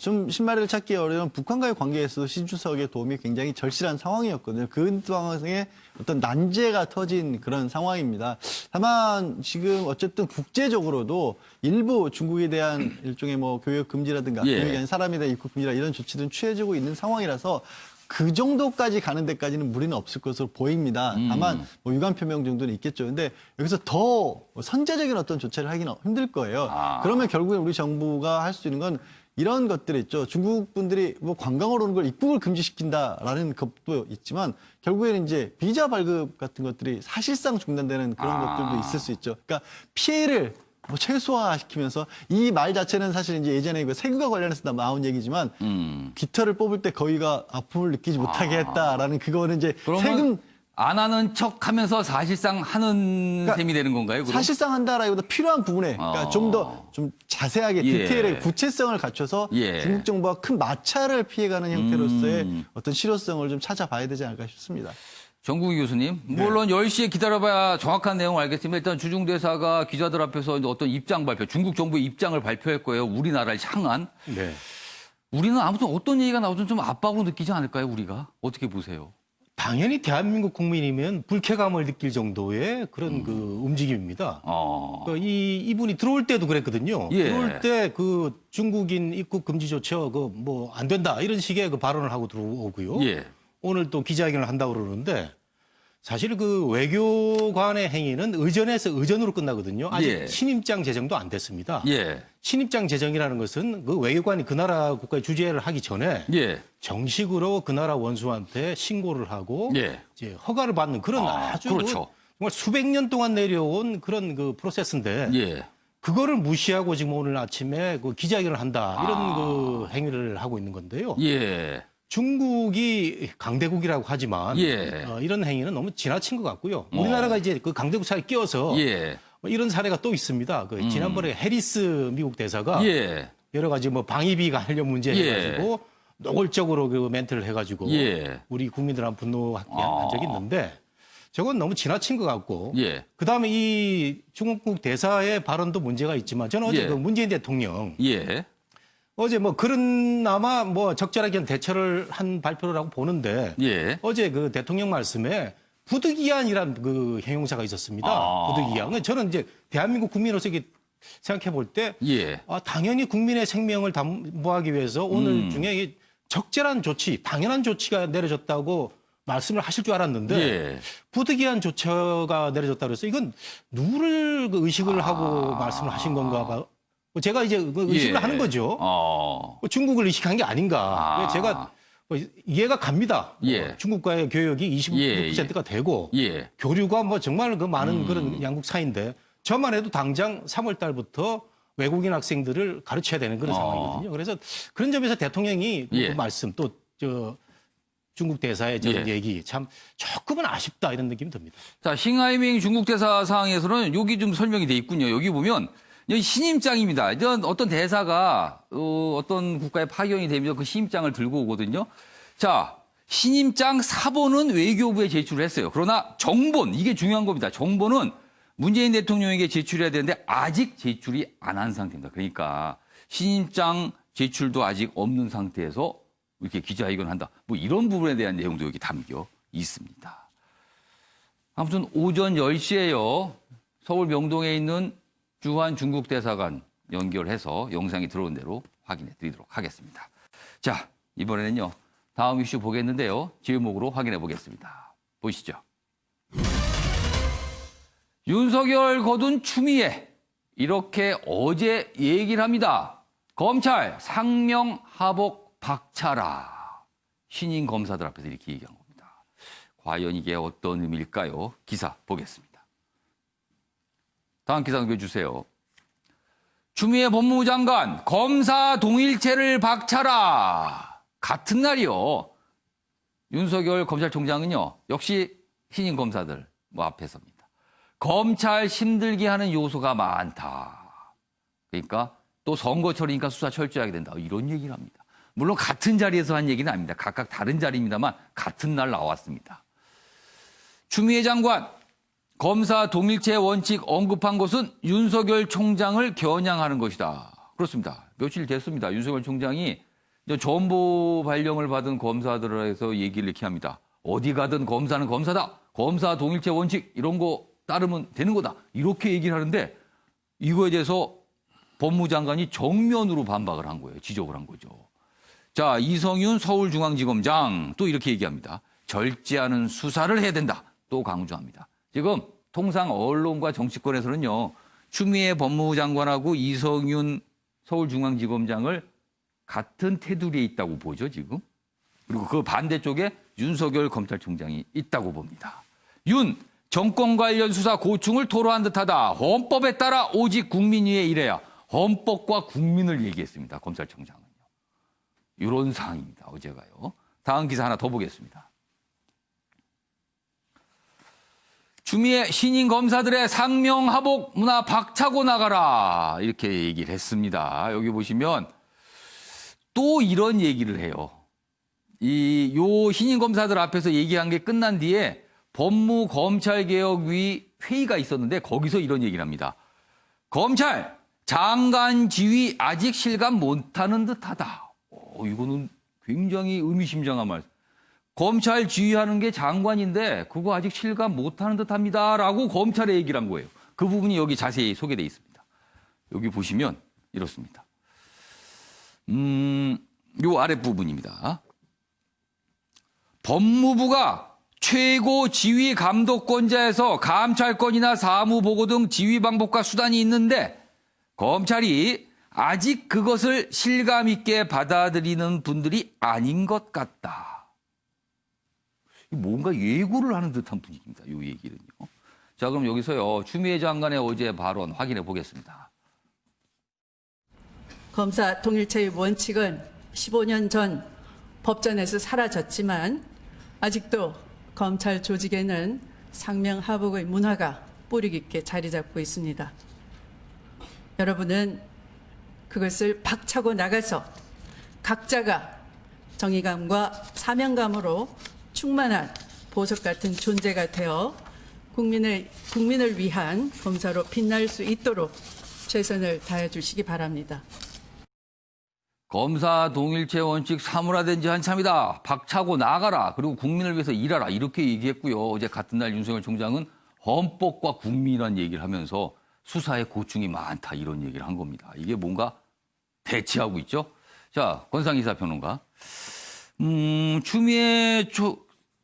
좀 신마리를 찾기 어려운 북한과의 관계에서도 시 주석의 도움이 굉장히 절실한 상황이었거든요. 그 상황에 어떤 난제가 터진 그런 상황입니다. 다만 지금 어쨌든 국제적으로도 일부 중국에 대한 일종의 뭐 교역 금지라든가 사람에 대한 입국 금지라 이런 조치들은 취해지고 있는 상황이라서 그 정도까지 가는 데까지는 무리는 없을 것으로 보입니다. 다만 뭐 유감 표명 정도는 있겠죠. 근데 여기서 더 선제적인 어떤 조치를 하기는 힘들 거예요. 그러면 결국에 우리 정부가 할 수 있는 건 이런 것들이 있죠. 중국 분들이 뭐 관광으로 오는 걸 입국을 금지시킨다라는 것도 있지만 결국에는 이제 비자 발급 같은 것들이 사실상 중단되는 그런 것들도 있을 수 있죠. 그러니까 피해를 뭐 최소화시키면서 이 말 자체는 사실 이제 예전에 그 세금과 관련해서 나온 얘기지만 깃털을 뽑을 때 거위가 아픔을 느끼지 못하게 했다라는 그거는 이제 세금 안 하는 척하면서 사실상 하는 셈이 되는 건가요? 그럼? 사실상 한다라기보다 필요한 부분에 그러니까 좀 더 좀 자세하게 디테일하게 구체성을 갖춰서 중국 정부가 큰 마찰을 피해가는 형태로서의 어떤 실효성을 좀 찾아봐야 되지 않을까 싶습니다. 정국희 교수님, 물론 10시에 기다려봐야 정확한 내용을 알겠지만 일단 주중 대사가 기자들 앞에서 어떤 입장 발표, 중국 정부의 입장을 발표할 거예요. 우리나라를 향한. 우리는 아무튼 어떤 얘기가 나오든 좀 압박으로 느끼지 않을까요, 우리가? 어떻게 보세요? 당연히 대한민국 국민이면 불쾌감을 느낄 정도의 그런 그 움직임입니다. 이분이 들어올 때도 그랬거든요. 예. 들어올 때 그 중국인 입국 금지 조처 그 뭐 안 된다 이런 식의 그 발언을 하고 들어오고요. 예. 오늘 또 기자회견을 한다고 그러는데 사실 그 외교관의 행위는 의전에서 의전으로 끝나거든요. 아직 예. 신임장 제정도 안 됐습니다. 예. 신입장 제정이라는 것은 그 외교관이 그 나라 국가에 주재를 하기 전에 예. 정식으로 그 나라 원수한테 신고를 하고 예. 이제 허가를 받는 그런 아주 그렇죠. 정말 수백 년 동안 내려온 그런 그 프로세스인데 예. 그거를 무시하고 지금 오늘 아침에 그 기자회견을 한다 이런 그 행위를 하고 있는 건데요. 예. 중국이 강대국이라고 하지만 예. 이런 행위는 너무 지나친 것 같고요. 우리나라가 이제 그 강대국 사이에 끼어서 예. 이런 사례가 또 있습니다. 그 지난번에 해리스 미국 대사가 예. 여러 가지 뭐 방위비 관련 문제 해가지고 노골적으로 그 멘트를 해가지고 예. 우리 국민들한테 분노한 적이 있는데 저건 너무 지나친 것 같고 예. 그다음에 이 중국 대사의 발언도 문제가 있지만 저는 어제 예. 그 문재인 대통령 예. 어제 뭐 그런나마 뭐 적절하게 대처를 한 발표라고 보는데 예. 어제 그 대통령 말씀에 부득이한이란 그 형용사가 있었습니다. 부득이한. 저는 이제 대한민국 국민으로서 이게 생각해 볼 때 예. 당연히 국민의 생명을 담보하기 위해서 오늘 중에 이 적절한 조치, 당연한 조치가 내려졌다고 말씀을 하실 줄 알았는데 예. 부득이한 조처가 내려졌다고 해서 이건 누구를 그 의식을 하고 말씀을 하신 건가 봐. 제가 이제 그 의식을 예. 하는 거죠. 중국을 의식한 게 아닌가. 제가 이해가 갑니다. 예. 중국과의 교역이 26%가 되고 예. 교류가 뭐 정말 그 많은 그런 양국 사이인데 저만 해도 당장 3월 달부터 외국인 학생들을 가르쳐야 되는 그런 상황이거든요. 그래서 그런 점에서 대통령이 예. 그 말씀 또 중국 대사의 저런 예. 얘기 참 조금은 아쉽다 이런 느낌이 듭니다. 자, 싱하이밍 중국 대사 사항에서는 여기 좀 설명이 돼 있군요. 여기 보면 여기 신임장입니다. 이런 어떤 대사가 어떤 국가에 파견이 되면 그 신임장을 들고 오거든요. 자, 신임장 사본은 외교부에 제출을 했어요. 그러나 정본, 이게 중요한 겁니다. 정본은 문재인 대통령에게 제출해야 되는데 아직 제출이 안 한 상태입니다. 그러니까 신임장 제출도 아직 없는 상태에서 이렇게 기자회견을 한다. 뭐 이런 부분에 대한 내용도 여기 담겨 있습니다. 아무튼 오전 10시에요. 서울 명동에 있는 주한 중국 대사관 연결해서 영상이 들어온 대로 확인해 드리도록 하겠습니다. 자, 이번에는요. 다음 이슈 보겠는데요. 제목으로 확인해 보겠습니다. 보시죠. 윤석열 거둔 추미애. 이렇게 어제 얘기를 합니다. 검찰 상명 하복 박차라. 신임 검사들 앞에서 이렇게 얘기한 겁니다. 과연 이게 어떤 의미일까요? 기사 보겠습니다. 다음 기사 넘겨주세요. 추미애 법무부 장관 검사 동일체를 박차라. 같은 날이요. 윤석열 검찰총장은요. 역시 신임 검사들 앞에 섭니다. 검찰 힘들게 하는 요소가 많다. 그러니까 또 선거철이니까 수사 철저하게 된다. 이런 얘기를 합니다. 물론 같은 자리에서 한 얘기는 아닙니다. 각각 다른 자리입니다만 같은 날 나왔습니다. 추미애 장관 검사 동일체 원칙 언급한 것은 윤석열 총장을 겨냥하는 것이다. 그렇습니다. 며칠 됐습니다. 윤석열 총장이 전보 발령을 받은 검사들을 해서 얘기를 이렇게 합니다. 어디 가든 검사는 검사다. 검사 동일체 원칙 이런 거 따르면 되는 거다. 이렇게 얘기를 하는데 이거에 대해서 법무장관이 정면으로 반박을 한 거예요. 지적을 한 거죠. 자, 이성윤 서울중앙지검장 또 이렇게 얘기합니다. 절제하는 수사를 해야 된다. 또 강조합니다. 지금 통상 언론과 정치권에서는요. 추미애 법무부 장관하고 이성윤 서울중앙지검장을 같은 테두리에 있다고 보죠, 지금. 그리고 그 반대쪽에 윤석열 검찰총장이 있다고 봅니다. 윤, 정권 관련 수사 고충을 토로한 듯하다. 헌법에 따라 오직 국민 위에 일해야. 헌법과 국민을 얘기했습니다, 검찰총장은요. 이런 상황입니다, 어제가요. 다음 기사 하나 더 보겠습니다. 추미애 신임 검사들의 상명하복 문화 박차고 나가라. 이렇게 얘기를 했습니다. 여기 보시면 또 이런 얘기를 해요. 요 신임 검사들 앞에서 얘기한 게 끝난 뒤에 법무검찰개혁위 회의가 있었는데 거기서 이런 얘기를 합니다. 검찰 장관 지위 아직 실감 못하는 듯하다. 이거는 굉장히 의미심장한 말. 검찰 지휘하는 게 장관인데 그거 아직 실감 못하는 듯합니다라고 검찰에 얘기를 한 거예요. 그 부분이 여기 자세히 소개돼 있습니다. 여기 보시면 이렇습니다. 요 아랫부분입니다. 법무부가 최고 지휘 감독권자에서 감찰권이나 사무보고 등 지휘 방법과 수단이 있는데 검찰이 아직 그것을 실감 있게 받아들이는 분들이 아닌 것 같다. 뭔가 예고를 하는 듯한 분위기입니다. 이 얘기는요. 자, 그럼 여기서요. 추미애 장관의 어제 발언 확인해 보겠습니다. 검사 통일체의 원칙은 15년 전 법전에서 사라졌지만 아직도 검찰 조직에는 상명하복의 문화가 뿌리 깊게 자리 잡고 있습니다. 여러분은 그것을 박차고 나가서 각자가 정의감과 사명감으로 충만한 보석 같은 존재가 되어 국민을 위한 검사로 빛날 수 있도록 최선을 다해 주시기 바랍니다. 검사 동일체 원칙 사무화된 지 한참이다. 박차고 나가라. 그리고 국민을 위해서 일하라. 이렇게 얘기했고요. 어제 같은 날 윤석열 총장은 헌법과 국민이라는 얘기를 하면서 수사에 고충이 많다. 이런 얘기를 한 겁니다. 이게 뭔가 대치하고 있죠. 자, 권상이사 평론가. 추미애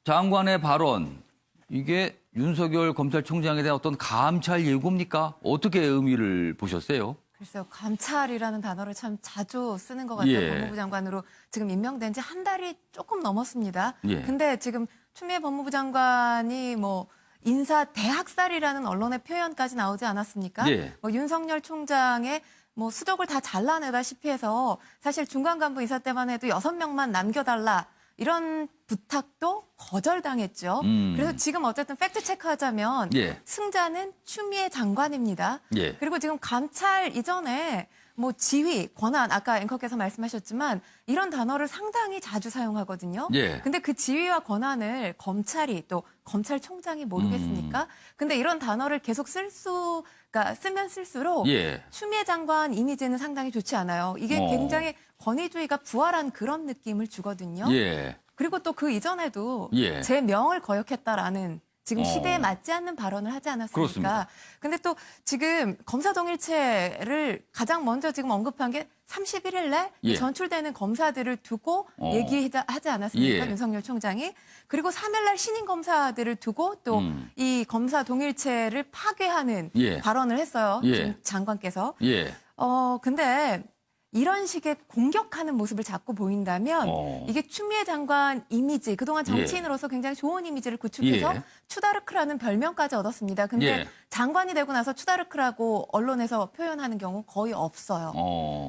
장관의 발언. 이게 윤석열 검찰총장에 대한 어떤 감찰 예고입니까? 어떻게 의미를 보셨어요? 글쎄요, 감찰이라는 단어를 참 자주 쓰는 것 같아요. 예. 법무부 장관으로 지금 임명된 지 한 달이 조금 넘었습니다. 예. 근데 지금 추미애 법무부 장관이 뭐 인사 대학살이라는 언론의 표현까지 나오지 않았습니까? 예. 뭐 윤석열 총장의 뭐 수족을 다 잘라내다시피 해서 사실 중간 간부 인사 때만 해도 6명만 남겨달라. 이런 부탁도 거절당했죠. 그래서 지금 어쨌든 팩트 체크하자면 예. 승자는 추미애 장관입니다. 예. 그리고 지금 감찰 이전에 뭐 지휘, 권한, 아까 앵커께서 말씀하셨지만 이런 단어를 상당히 자주 사용하거든요. 예. 근데 그 지휘와 권한을 검찰이 또 검찰총장이 모르겠습니까? 근데 이런 단어를 계속 쓰면 쓸수록 예. 추미애 장관 이미지는 상당히 좋지 않아요. 이게 굉장히 권위주의가 부활한 그런 느낌을 주거든요. 예. 그리고 또 그 이전에도 예. 제 명을 거역했다라는 지금 시대에 맞지 않는 발언을 하지 않았습니까? 그렇습니다. 근데 또 지금 검사 동일체를 가장 먼저 지금 언급한 게 31일 날 예. 전출되는 검사들을 두고 얘기하지 않았습니까? 예. 윤석열 총장이. 그리고 3일 날 신임 검사들을 두고 또 이 검사 동일체를 파괴하는 예. 발언을 했어요. 예. 지금 장관께서. 예. 근데 이런 식의 공격하는 모습을 자꾸 보인다면 이게 추미애 장관 이미지, 그동안 정치인으로서 굉장히 좋은 이미지를 구축해서 예. 추다르크라는 별명까지 얻었습니다. 근데 예. 장관이 되고 나서 추다르크라고 언론에서 표현하는 경우 거의 없어요.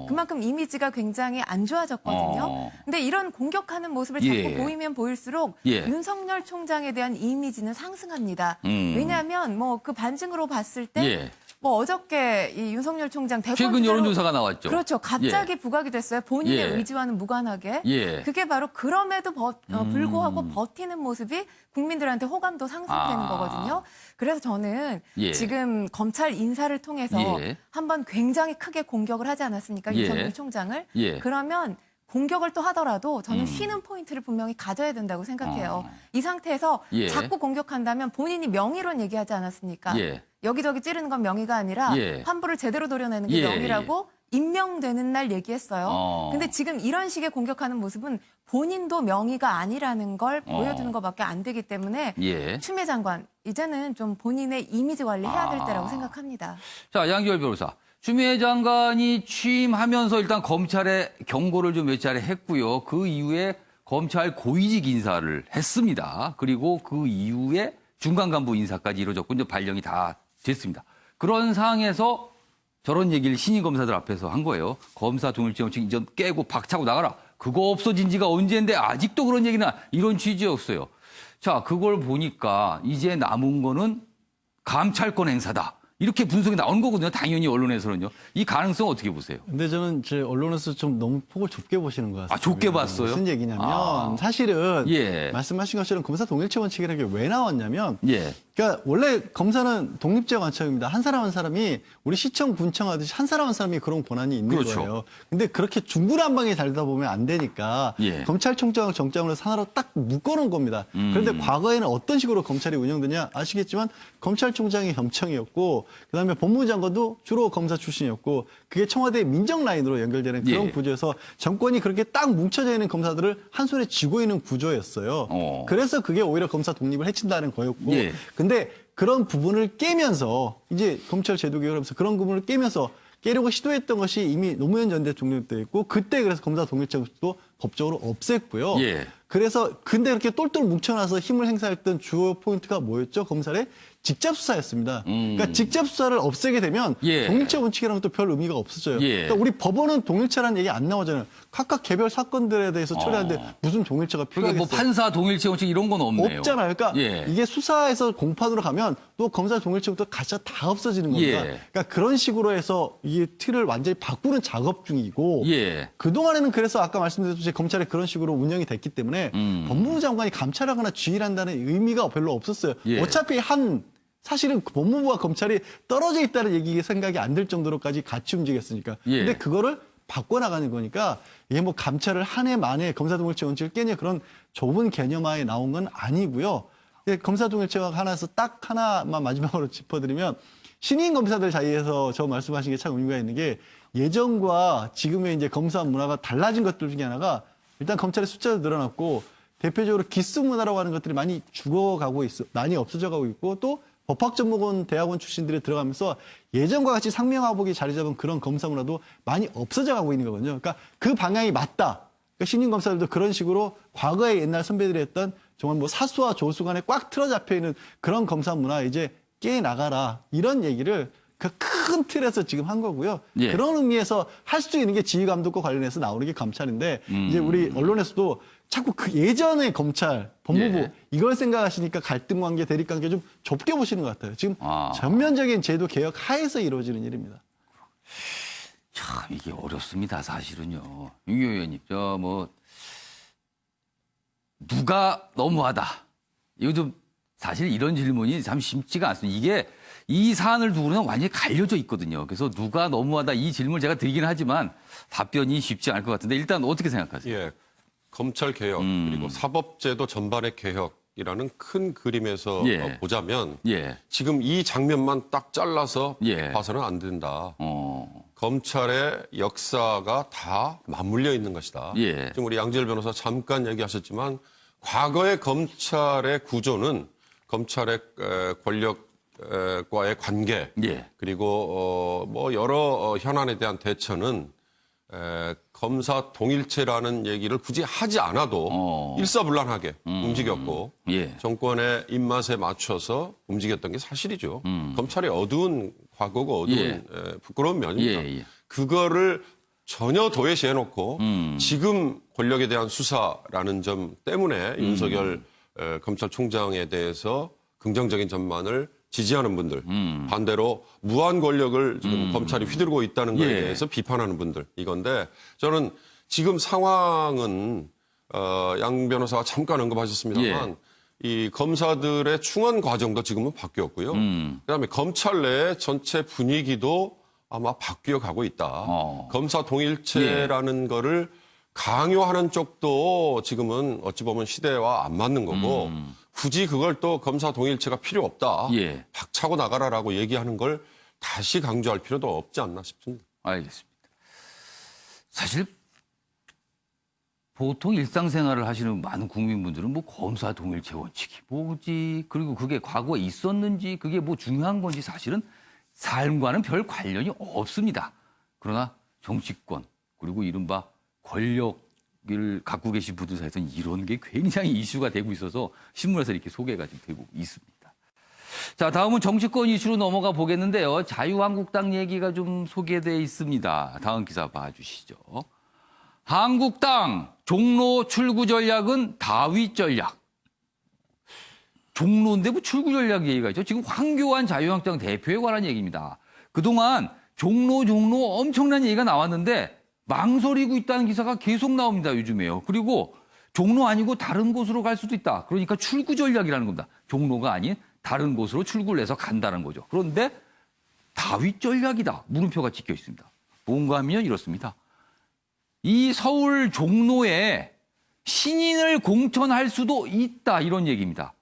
그만큼 이미지가 굉장히 안 좋아졌거든요. 근데 이런 공격하는 모습을 자꾸 예. 보이면 보일수록 예. 윤석열 총장에 대한 이미지는 상승합니다. 왜냐하면 뭐 그 반증으로 봤을 때 예. 뭐 어저께 이 윤석열 총장 대권 최근 주자로 여론조사가 나왔죠. 그렇죠. 갑자기 부각이 됐어요. 본인의 예. 의지와는 무관하게. 예. 그게 바로 그럼에도 불구하고 버티는 모습이 국민들한테 호감도 상승되는 거거든요. 그래서 저는 예. 지금 검찰 인사를 통해서 예. 한번 굉장히 크게 공격을 하지 않았습니까? 예. 윤석열 총장을. 예. 그러면 공격을 또 하더라도 저는 쉬는 포인트를 분명히 가져야 된다고 생각해요. 이 상태에서 예. 자꾸 공격한다면 본인이 명의론 얘기하지 않았습니까? 예. 여기저기 찌르는 건 명의가 아니라 예. 환부를 제대로 도려내는 게 예. 명의라고 임명되는 날 얘기했어요. 근데 지금 이런 식의 공격하는 모습은 본인도 명의가 아니라는 걸 보여주는 것밖에 안 되기 때문에 예. 추미애 장관 이제는 좀 본인의 이미지 관리해야 될 때라고 생각합니다. 자, 양지열 변호사. 추미애 장관이 취임하면서 일단 검찰에 경고를 좀 몇 차례 했고요. 그 이후에 검찰 고위직 인사를 했습니다. 그리고 그 이후에 중간 간부 인사까지 이루어졌고 이제 발령이 다 됐습니다. 그런 상황에서 저런 얘기를 신임 검사들 앞에서 한 거예요. 검사 동일체 원칙 이전 깨고 박차고 나가라. 그거 없어진 지가 언제인데 아직도 그런 얘기나 이런 취지였어요. 자, 그걸 보니까 이제 남은 거는 감찰권 행사다. 이렇게 분석이 나오는 거거든요. 당연히 언론에서는요. 이 가능성 어떻게 보세요? 근데 저는 제 언론에서 좀 너무 폭을 좁게 보시는 것 같습니다. 아, 좁게 봤어요? 무슨 얘기냐면 아. 사실은 예. 말씀하신 것처럼 검사 동일체 원칙이라는 게 왜 나왔냐면 예. 그러니까 원래 검사는 독립적 관청입니다. 한 사람 한 사람이 우리 시청, 군청 하듯이 한 사람 한 사람이 그런 권한이 있는 그렇죠. 거예요. 근데 그렇게 중구난방에 달다 보면 안 되니까 예. 검찰총장을 정장으로 하나로 딱 묶어놓은 겁니다. 그런데 과거에는 어떤 식으로 검찰이 운영되냐 아시겠지만 검찰총장이 겸청이었고 그다음에 법무장관도 주로 검사 출신이었고 그게 청와대 민정 라인으로 연결되는 그런 예. 구조에서 정권이 그렇게 딱 뭉쳐져 있는 검사들을 한 손에 쥐고 있는 구조였어요. 그래서 그게 오히려 검사 독립을 해친다는 거였고 예. 근데 그런 부분을 깨면서 이제 검찰 제도 개혁하면서 그런 부분을 깨려고 시도했던 것이 이미 노무현 전 대통령 때 있고 그때 그래서 검사 동일체도 법적으로 없앴고요. 예. 그래서 근데 그렇게 똘똘 뭉쳐놔서 힘을 행사했던 주요 포인트가 뭐였죠? 검찰의 직접 수사였습니다. 그러니까 직접 수사를 없애게 되면 예. 동일체 원칙이랑 또 별 의미가 없어져요. 예. 그러니까 우리 법원은 동일체라는 얘기 안 나오잖아요. 각각 개별 사건들에 대해서 처리하는데 무슨 동일체가 그러니까 필요하겠어요? 뭐 판사 동일체 원칙 이런 건 없네요. 없잖아요. 그러니까 예. 이게 수사에서 공판으로 가면 또 검사 동일체부터 가짜 다 없어지는 겁니다. 예. 그러니까 그런 식으로 해서 이 틀을 완전히 바꾸는 작업 중이고 예. 그동안에는 그래서 아까 말씀드렸듯이 검찰이 그런 식으로 운영이 됐기 때문에 법무부 장관이 감찰하거나 지휘한다는 의미가 별로 없었어요. 예. 어차피 사실은 법무부와 검찰이 떨어져 있다는 얘기 생각이 안 들 정도로까지 같이 움직였으니까. 예. 근데 그거를 바꿔나가는 거니까 이게 뭐 감찰을 한 해 만에 검사 동일체 원칙을 깨냐 그런 좁은 개념하에 나온 건 아니고요. 검사 동일체가 하나에서 딱 하나만 마지막으로 짚어드리면 신인 검사들 사이에서 저 말씀하신 게 참 의미가 있는 게 예전과 지금의 이제 검사 문화가 달라진 것들 중에 하나가 일단 검찰의 숫자도 늘어났고 대표적으로 기수 문화라고 하는 것들이 많이 죽어가고 많이 없어져 가고 있고 또 법학전문원 대학원 출신들이 들어가면서 예전과 같이 상명하복이 자리 잡은 그런 검사 문화도 많이 없어져 가고 있는 거거든요. 그러니까 그 방향이 맞다. 그러니까 신임 검사들도 그런 식으로 과거에 옛날 선배들이 했던 정말 뭐 사수와 조수 간에 꽉 틀어 잡혀 있는 그런 검사 문화 이제 깨 나가라. 이런 얘기를 그 큰 틀에서 지금 한 거고요. 예. 그런 의미에서 할 수 있는 게 지휘감독과 관련해서 나오는 게 감찰인데 이제 우리 언론에서도 자꾸 그 예전의 검찰, 법무부 예. 이걸 생각하시니까 갈등 관계, 대립 관계 좀 좁게 보시는 것 같아요. 지금 전면적인 제도 개혁 하에서 이루어지는 일입니다. 참 이게 어렵습니다. 사실은요. 윤 의원님, 누가 너무하다. 이거 좀 사실 이런 질문이 참 쉽지가 않습니다. 이게 이 사안을 두고는 완전히 갈려져 있거든요. 그래서 누가 너무하다 이 질문을 제가 드리긴 하지만 답변이 쉽지 않을 것 같은데 일단 어떻게 생각하세요? 예, 검찰 개혁 그리고 사법제도 전반의 개혁이라는 큰 그림에서 예. 보자면 예. 지금 이 장면만 딱 잘라서 예. 봐서는 안 된다. 검찰의 역사가 다 맞물려 있는 것이다. 예. 지금 우리 양지열 변호사 잠깐 얘기하셨지만 과거의 검찰의 구조는 검찰의 권력과의 관계 예. 그리고 뭐 여러 현안에 대한 대처는 검사 동일체라는 얘기를 굳이 하지 않아도 일사불란하게 움직였고 예. 정권의 입맛에 맞춰서 움직였던 게 사실이죠. 검찰의 어두운 과거고 어두운 부끄러운 면입니다. 예, 예. 그거를 전혀 도외시해놓고 지금 권력에 대한 수사라는 점 때문에 윤석열 검찰총장에 대해서 긍정적인 전망을 지지하는 분들, 반대로 무한 권력을 지금 검찰이 휘두르고 있다는 것에 예. 대해서 비판하는 분들 이건데 저는 지금 상황은 양 변호사가 잠깐 언급하셨습니다만 이 검사들의 충원 과정도 지금은 바뀌었고요. 그다음에 검찰 내 전체 분위기도 아마 바뀌어 가고 있다. 검사 동일체라는 거를 강요하는 쪽도 지금은 어찌 보면 시대와 안 맞는 거고 굳이 그걸 또 검사 동일체가 필요 없다. 예. 박차고 나가라라고 얘기하는 걸 다시 강조할 필요도 없지 않나 싶습니다. 알겠습니다. 사실 보통 일상생활을 하시는 많은 국민분들은 뭐 검사 동일체 원칙이 뭐지, 그리고 그게 과거에 있었는지, 그게 뭐 중요한 건지 사실은 삶과는 별 관련이 없습니다. 그러나 정치권 그리고 이른바 권력을 갖고 계신 분들 사이에서는 이런 게 굉장히 이슈가 되고 있어서 신문에서 이렇게 소개가 지금 되고 있습니다. 자, 다음은 정치권 이슈로 넘어가 보겠는데요. 자유한국당 얘기가 좀 소개되어 있습니다. 다음 기사 봐주시죠. 한국당 종로 출구 전략은 다윗 전략. 종로인데 뭐 출구 전략 얘기가 있죠. 지금 황교안 자유한국당 대표에 관한 얘기입니다. 그동안 종로 엄청난 얘기가 나왔는데 망설이고 있다는 기사가 계속 나옵니다. 요즘에요. 그리고 종로 아니고 다른 곳으로 갈 수도 있다. 그러니까 출구 전략이라는 겁니다. 종로가 아닌 다른 곳으로 출구를 해서 간다는 거죠. 그런데 다윗 전략이다. 물음표가 찍혀 있습니다. 뭔가 하면 이렇습니다. 이 서울 종로에 신인을 공천할 수도 있다. 이런 얘기입니다.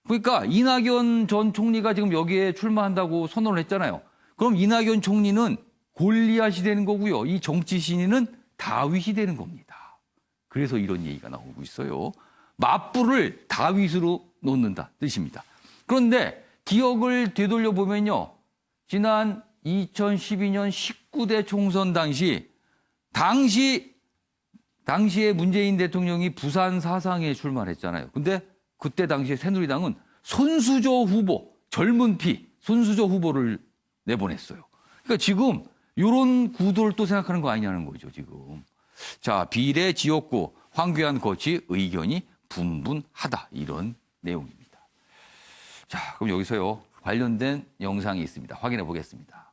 그러니까 이낙연 전 총리가 지금 여기에 출마한다고 선언을 했잖아요. 그럼 이낙연 총리는 골리앗이 되는 거고요. 이 정치 신인은 다윗이 되는 겁니다. 그래서 이런 얘기가 나오고 있어요. 맞불을 다윗으로 놓는다 뜻입니다. 그런데 기억을 되돌려 보면요. 지난 2012년 19대 총선 당시에 문재인 대통령이 부산 사상에 출마를 했잖아요. 근데 그때 당시에 새누리당은 손수조 후보, 젊은 피 손수조 후보를 내보냈어요. 그러니까 지금 이런 구도를 또 생각하는 거 아니냐는 거죠, 지금. 자, 비례 지역구 황교안 거치 의견이 분분하다. 이런 내용입니다. 자, 그럼 여기서요. 관련된 영상이 있습니다. 확인해 보겠습니다.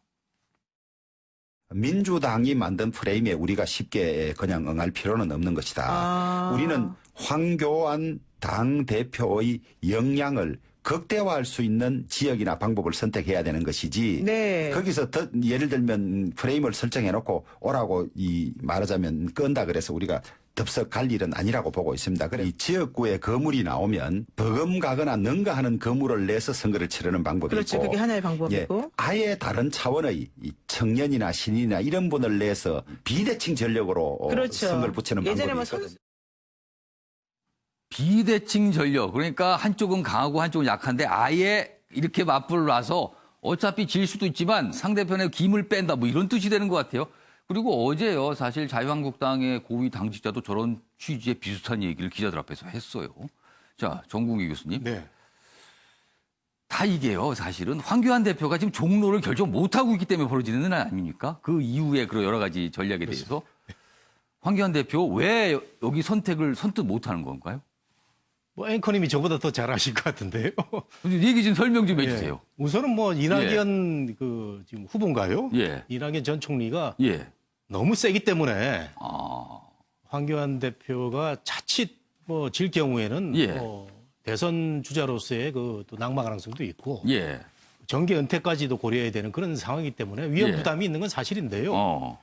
민주당이 만든 프레임에 우리가 쉽게 그냥 응할 필요는 없는 것이다. 우리는 황교안 당대표의 역량을 극대화할 수 있는 지역이나 방법을 선택해야 되는 것이지. 네. 거기서 더 예를 들면 프레임을 설정해놓고 오라고 말하자면 끈다 그래서 우리가 덥석 갈 일은 아니라고 보고 있습니다. 그래 이 지역구에 거물이 나오면 버금가거나 능가하는 거물을 내서 선거를 치르는 방법이 그렇죠. 있고. 그게 하나의 방법이고. 예, 아예 다른 차원의 이 청년이나 신인이나 이런 분을 내서 비대칭 전력으로 그렇죠. 선거를 붙이는 예전에 방법이 뭐 있거든요. 비대칭 전력. 그러니까 한쪽은 강하고 한쪽은 약한데 아예 이렇게 맞불을 놔서 어차피 질 수도 있지만 상대편의 김을 뺀다. 뭐 이런 뜻이 되는 것 같아요. 그리고 어제요. 사실 자유한국당의 고위 당직자도 저런 취지의 비슷한 얘기를 기자들 앞에서 했어요. 자, 정국기 교수님. 네. 다 이게요. 사실은 황교안 대표가 지금 종로를 결정 못하고 있기 때문에 벌어지는 일 아닙니까? 그 이후에 그런 여러 가지 전략에 대해서. 황교안 대표 왜 여기 선택을 선뜻 못하는 건가요? 뭐 앵커님이 저보다 더 잘 아실 것 같은데요. 얘기 좀 설명 좀 해주세요. 예. 우선은 뭐 이낙연 그 지금 후보인가요? 예. 이낙연 전 총리가 예. 너무 세기 때문에 황교안 대표가 자칫 뭐 질 경우에는 예. 뭐 대선 주자로서의 그 또 낙마 가능성도 있고 예. 정계 은퇴까지도 고려해야 되는 그런 상황이기 때문에 위험 예. 부담이 있는 건 사실인데요.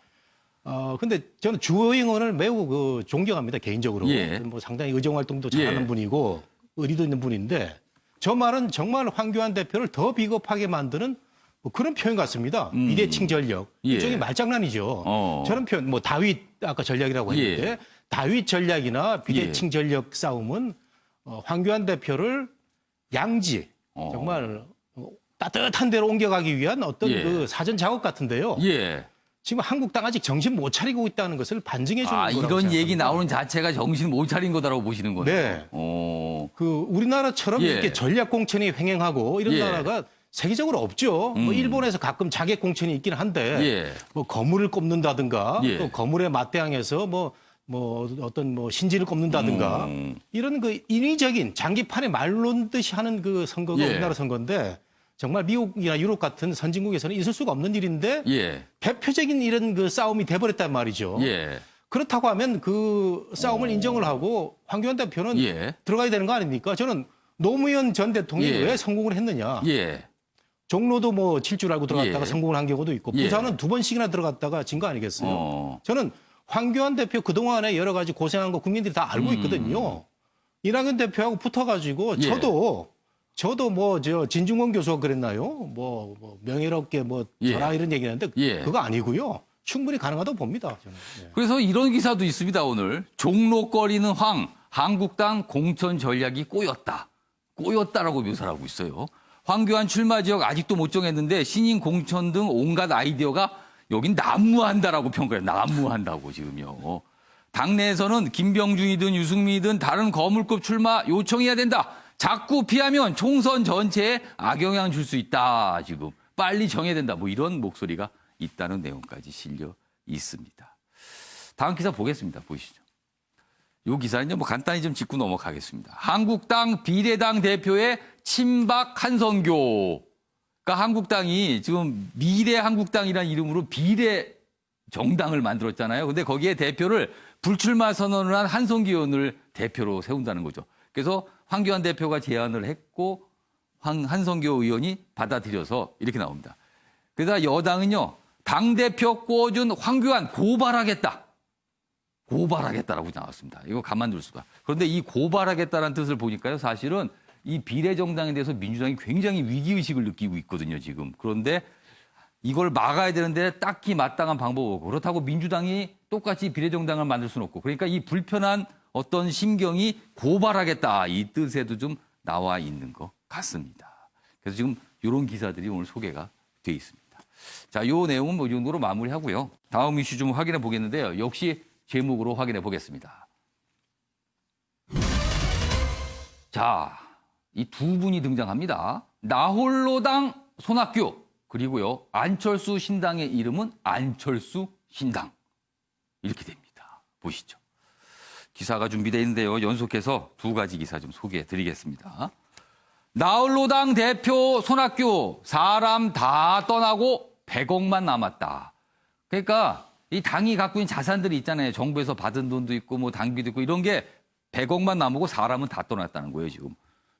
근데 저는 주호영을 매우 그 존경합니다, 개인적으로. 예. 뭐 상당히 의정 활동도 잘하는 예. 분이고, 의리도 있는 분인데, 저 말은 정말 황교안 대표를 더 비겁하게 만드는 뭐 그런 표현 같습니다. 비대칭 전력. 예. 일종의 말장난이죠. 저런 표현, 뭐 다윗, 아까 전략이라고 했는데, 예. 다윗 전략이나 비대칭 전력 싸움은 황교안 대표를 양지, 정말 따뜻한 데로 옮겨가기 위한 어떤 예. 그 사전 작업 같은데요. 예. 지금 한국당 아직 정신 못 차리고 있다는 것을 반증해 주는 거라고 이런 생각합니다. 얘기 나오는 자체가 정신 못 차린 거다라고 보시는 거네요. 네. 그 우리나라처럼 예. 이렇게 전략 공천이 횡행하고 이런 예. 나라가 세계적으로 없죠. 뭐 일본에서 가끔 자객 공천이 있긴 한데 예. 뭐 거물을 꼽는다든가 예. 또 거물에 맞대항해서 뭐 어떤 뭐 신지를 꼽는다든가 이런 그 인위적인 장기판에 말론 듯이 하는 그 선거가 예. 우리나라 선거인데 정말 미국이나 유럽 같은 선진국에서는 있을 수가 없는 일인데 예. 대표적인 이런 그 싸움이 돼버렸단 말이죠. 예. 그렇다고 하면 그 싸움을 인정을 하고 황교안 대표는 예. 들어가야 되는 거 아닙니까? 저는 노무현 전 대통령이 예. 왜 성공을 했느냐. 예. 종로도 뭐 칠 줄 알고 들어갔다가 예. 성공을 한 경우도 있고 예. 부산은 2번씩이나 들어갔다가 진 거 아니겠어요? 저는 황교안 대표 그동안에 여러 가지 고생한 거 국민들이 다 알고 있거든요. 이낙연 대표하고 붙어가지고 예. 저도 뭐 진중권 교수가 그랬나요? 뭐 명예롭게 뭐 예. 저라 이런 얘기하는데 예. 그거 아니고요. 충분히 가능하다고 봅니다. 저는. 예. 그래서 이런 기사도 있습니다, 오늘. 종로거리는 한국당 공천 전략이 꼬였다. 꼬였다라고 묘사를 하고 있어요. 황교안 출마 지역 아직도 못 정했는데 신인 공천 등 온갖 아이디어가 여긴 난무한다라고 평가해요. 난무한다고 지금요. 당내에서는 김병준이든 유승민이든 다른 거물급 출마 요청해야 된다. 자꾸 피하면 총선 전체에 악영향 줄 수 있다. 지금 빨리 정해야 된다. 뭐 이런 목소리가 있다는 내용까지 실려 있습니다. 다음 기사 보겠습니다. 보시죠. 요 기사는요, 뭐 간단히 좀 짚고 넘어가겠습니다. 한국당 비례당 대표의 친박 한선교. 그러니까 한국당이 지금 미래한국당이라는 이름으로 비례 정당을 만들었잖아요. 근데 거기에 대표를 불출마 선언을 한 한선교 의원을 대표로 세운다는 거죠. 그래서 황교안 대표가 제안을 했고 한선교 의원이 받아들여서 이렇게 나옵니다. 그래서 여당은요, 당대표 꽂은 황교안 고발하겠다. 고발하겠다라고 나왔습니다. 이거 가만둘 수가. 그런데 이 고발하겠다라는 뜻을 보니까요, 사실은 이 비례정당에 대해서 민주당이 굉장히 위기의식을 느끼고 있거든요, 지금. 그런데 이걸 막아야 되는데 딱히 마땅한 방법이 없고, 그렇다고 민주당이 똑같이 비례정당을 만들 수는 없고, 그러니까 이 불편한 어떤 심경이 고발하겠다, 이 뜻에도 좀 나와 있는 것 같습니다. 그래서 지금 이런 기사들이 오늘 소개가 돼 있습니다. 자, 요 내용은 뭐 이 정도로 마무리하고요. 다음 이슈 좀 확인해 보겠는데요. 역시 제목으로 확인해 보겠습니다. 자, 이 두 분이 등장합니다. 나홀로당 손학규, 그리고요, 안철수 신당의 이름은 안철수 신당. 이렇게 됩니다. 보시죠. 기사가 준비되어 있는데요. 연속해서 두 가지 기사 좀 소개해 드리겠습니다. 나홀로당 대표 손학규, 사람 다 떠나고 100억만 남았다. 그러니까 이 당이 갖고 있는 자산들이 있잖아요. 정부에서 받은 돈도 있고 뭐 당비도 있고 이런 게 100억만 남고 사람은 다 떠났다는 거예요, 지금.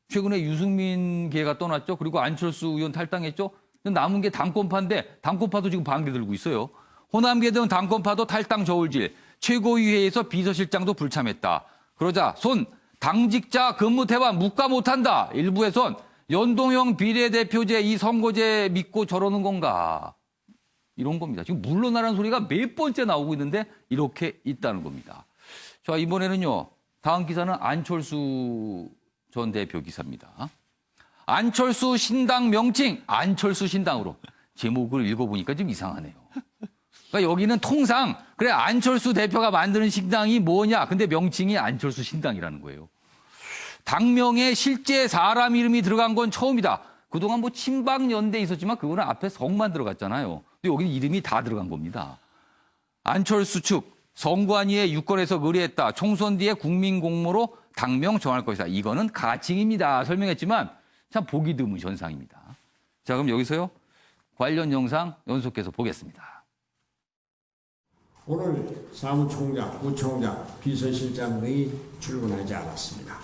최근에 유승민 계가 떠났죠. 그리고 안철수 의원 탈당했죠. 남은 게 당권파인데 당권파도 지금 반대 들고 있어요. 호남계 등 당권파도 탈당 저울질. 최고위회에서 비서실장도 불참했다. 그러자 손 당직자 근무 태반 묵과 못한다. 일부에선 연동형 비례대표제 이 선거제 믿고 저러는 건가. 이런 겁니다. 지금 물러나라는 소리가 몇 번째 나오고 있는데 이렇게 있다는 겁니다. 자, 이번에는요. 다음 기사는 안철수 전 대표 기사입니다. 안철수 신당 명칭 안철수 신당으로. 제목을 읽어보니까 좀 이상하네요. 그러니까 여기는 통상 그래 안철수 대표가 만드는 신당이 뭐냐. 근데 명칭이 안철수 신당이라는 거예요. 당명에 실제 사람 이름이 들어간 건 처음이다. 그동안 뭐 친박연대 있었지만 그거는 앞에 성만 들어갔잖아요. 근데 여기는 이름이 다 들어간 겁니다. 안철수 측 선관위에 유권해서 의뢰했다. 총선 뒤에 국민공모로 당명 정할 것이다. 이거는 가칭입니다. 설명했지만 참 보기 드문 현상입니다. 자, 그럼 여기서요. 관련 영상 연속해서 보겠습니다. 오늘 사무총장, 부총장, 비서실장의 출근하지 않았습니다.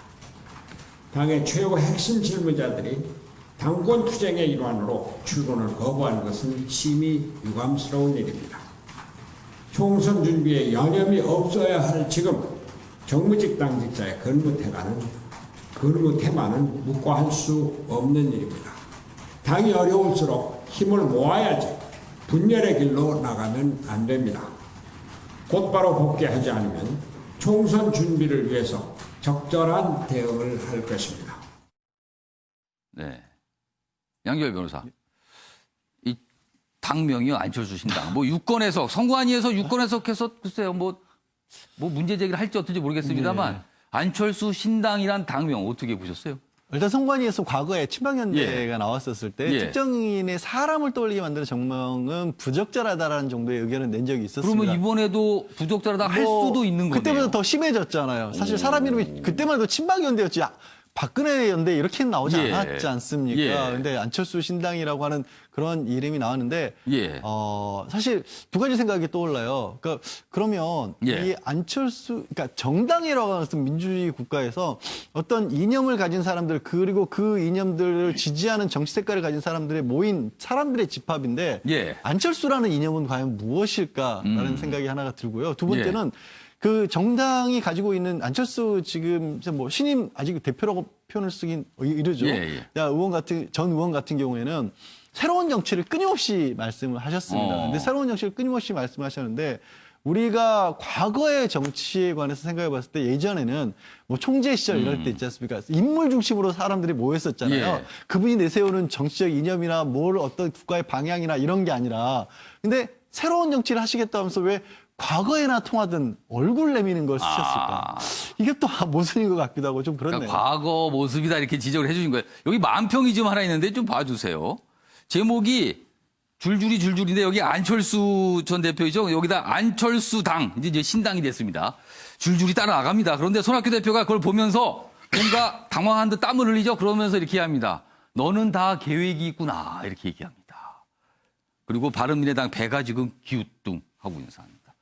당의 최고 핵심 실무자들이 당권 투쟁의 일환으로 출근을 거부하는 것은 심히 유감스러운 일입니다. 총선 준비에 여념이 없어야 할 지금 정무직 당직자의 근무 태만은 묵과할 수 없는 일입니다. 당이 어려울수록 힘을 모아야지 분열의 길로 나가면 안 됩니다. 곧바로 복귀하지 않으면 총선 준비를 위해서 적절한 대응을 할 것입니다. 네, 양결 변호사. 이 당명이요 안철수 신당. 뭐 유권해석 선관위에서 유권해석해서 글쎄요 뭐 문제 제기를 할지 어떨지 모르겠습니다만 네. 안철수 신당이란 당명 어떻게 보셨어요? 일단 선관위에서 과거에 친박연대가 예. 나왔었을 때 예. 특정인의 사람을 떠올리게 만드는 정명은 부적절하다라는 정도의 의견을 낸 적이 있었습니다. 그러면 이번에도 부적절하다 할 수도 있는 거네요. 그때보다 더 심해졌잖아요. 사실 사람 이름이 그때만 해도 친박연대였지. 박근혜 연대 이렇게는 나오지 예. 않았지 않습니까? 예. 근데 안철수 신당이라고 하는 그런 이름이 나왔는데 예. 사실 두 가지 생각이 떠올라요. 그러면 예. 이 안철수, 그러니까 정당이라고 하는 민주주의 국가에서 어떤 이념을 가진 사람들 그리고 그 이념들을 지지하는 정치 색깔을 가진 사람들의 모인 사람들의 집합인데 예. 안철수라는 이념은 과연 무엇일까라는 생각이 하나가 들고요. 두 번째는 그 정당이 가지고 있는 안철수 지금 뭐 신임 아직 대표라고 표현을 쓰긴 이르죠. 전 의원 같은 경우에는 새로운 정치를 끊임없이 말씀을 하셨습니다. 근데 새로운 정치를 끊임없이 말씀하셨는데 우리가 과거의 정치에 관해서 생각해 봤을 때 예전에는 뭐 총재 시절 이럴 때 있지 않습니까? 인물 중심으로 사람들이 모였었잖아요. 예. 그분이 내세우는 정치적 이념이나 뭘 어떤 국가의 방향이나 이런 게 아니라 근데 새로운 정치를 하시겠다 하면서 왜 과거에나 통하던 얼굴 내미는 걸 쓰셨을까? 이게 또 모순인 것 같기도 하고 좀 그렇네요. 그러니까 과거 모습이다 이렇게 지적을 해주신 거예요. 여기 만평이 좀 하나 있는데 좀 봐주세요. 제목이 줄줄인데 여기 안철수 전 대표이죠. 여기다 안철수 당 이제 신당이 됐습니다. 줄줄이 따라나갑니다. 그런데 손학규 대표가 그걸 보면서 뭔가 당황한 듯 땀을 흘리죠. 그러면서 이렇게 합니다. 너는 다 계획이 있구나. 이렇게 얘기합니다. 그리고 바른미래당 배가 지금 기우뚱하고 있는 상황입니다.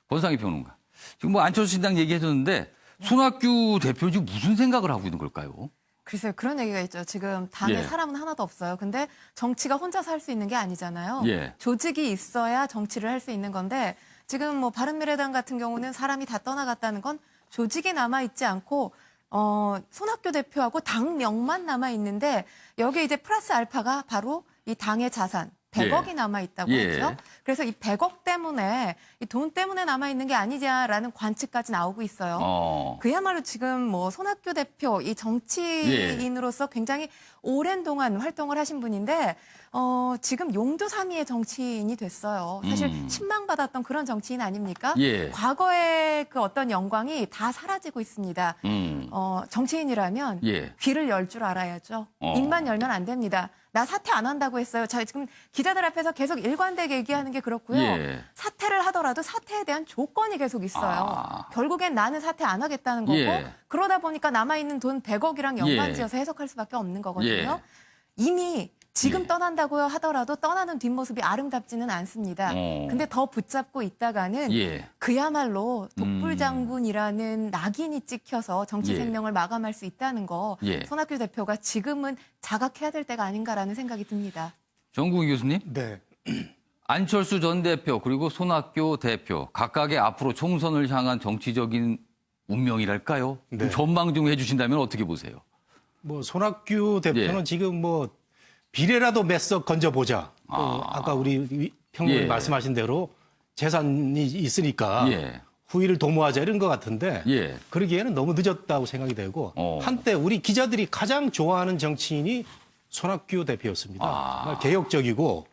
권상희 평론가. 지금 뭐 안철수 신당 얘기해줬는데 손학규 대표 지금 무슨 생각을 하고 있는 걸까요? 글쎄요, 그런 얘기가 있죠. 지금 당에 예. 사람은 하나도 없어요. 근데 정치가 혼자서 할 수 있는 게 아니잖아요. 예. 조직이 있어야 정치를 할 수 있는 건데 지금 뭐 바른미래당 같은 경우는 사람이 다 떠나갔다는 건 조직이 남아있지 않고 손학규 대표하고 당명만 남아있는데 여기에 이제 플러스 알파가 바로 이 당의 자산. 100억이 예. 남아있다고 예. 하죠. 그래서 이 100억 때문에 이 돈 때문에 남아있는 게 아니냐라는 관측까지 나오고 있어요. 그야말로 지금 뭐 손학규 대표 이 정치인으로서 굉장히 오랜 동안 활동을 하신 분인데 지금 용두사미의 정치인이 됐어요. 사실 신망받았던 그런 정치인 아닙니까? 예. 과거의 그 어떤 영광이 다 사라지고 있습니다. 정치인이라면 예. 귀를 열 줄 알아야죠. 입만 열면 안 됩니다. 나 사퇴 안 한다고 했어요. 저 지금 기자들 앞에서 계속 일관되게 얘기하는 게 그렇고요. 예. 사퇴를 하더라도 사퇴에 대한 조건이 계속 있어요. 결국엔 나는 사퇴 안 하겠다는 거고 예. 그러다 보니까 남아있는 돈 100억이랑 연관지어서 해석할 수밖에 없는 거거든요. 예. 이미 지금 예. 떠난다고 하더라도 떠나는 뒷모습이 아름답지는 않습니다. 근데 더 붙잡고 있다가는 예. 그야말로 독불장군이라는 낙인이 찍혀서 정치 예. 생명을 마감할 수 있다는 거 예. 손학규 대표가 지금은 자각해야 될 때가 아닌가라는 생각이 듭니다. 정국희 교수님. 네. 안철수 전 대표 그리고 손학규 대표 각각의 앞으로 총선을 향한 정치적인 운명이랄까요? 네. 전망 좀 해주신다면 어떻게 보세요? 뭐 손학규 대표는 예. 지금 뭐 비례라도 몇 석 건져보자. 또 아까 우리 평론이 예. 말씀하신 대로 재산이 있으니까 예. 후위를 도모하자 이런 것 같은데 예. 그러기에는 너무 늦었다고 생각이 되고 한때 우리 기자들이 가장 좋아하는 정치인이 손학규 대표였습니다. 정말 개혁적이고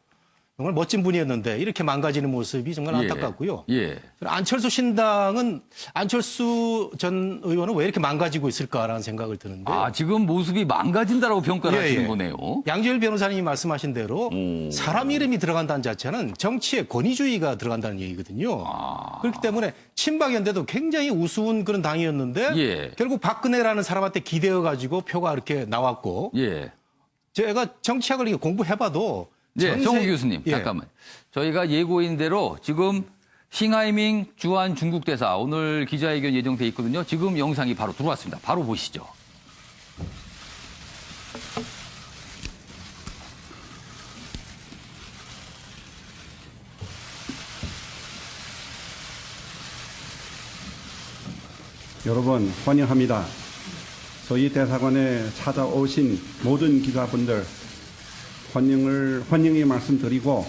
정말 멋진 분이었는데 이렇게 망가지는 모습이 정말 예. 안타깝고요. 예. 안철수 신당은 안철수 전 의원은 왜 이렇게 망가지고 있을까라는 생각을 드는데 지금 모습이 망가진다라고 평가를 예, 하시는 예. 거네요. 양지열 변호사님이 말씀하신 대로 사람 이름이 들어간다는 자체는 정치에 권위주의가 들어간다는 얘기거든요. 그렇기 때문에 친박연대도 굉장히 우스운 그런 당이었는데 예. 결국 박근혜라는 사람한테 기대어가지고 표가 이렇게 나왔고 예. 제가 정치학을 이렇게 공부해봐도 네, 정우 교수님, 예. 잠깐만. 저희가 예고인 대로 지금 싱하이밍 주한 중국 대사 오늘 기자회견 예정돼 있거든요. 지금 영상이 바로 들어왔습니다. 바로 보시죠. 여러분 환영합니다. 저희 대사관에 찾아오신 모든 기자분들 환영의 말씀드리고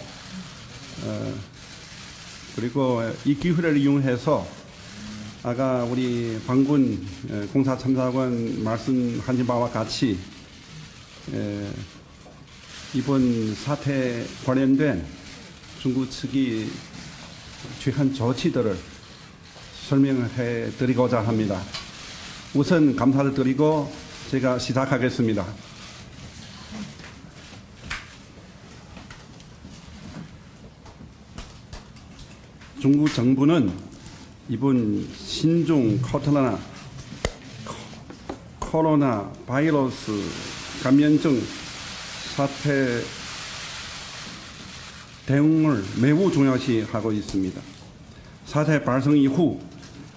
그리고 이 기회를 이용해서 아까 우리 방군 공사참사관 말씀하신 바와 같이 이번 사태 관련된 중국 측이 취한 조치들을 설명해 드리고자 합니다. 우선 감사를 드리고 제가 시작하겠습니다. 중국 정부는 이번 신종 코로나 바이러스 감염증 사태 대응을 매우 중요시하고 있습니다. 사태 발생 이후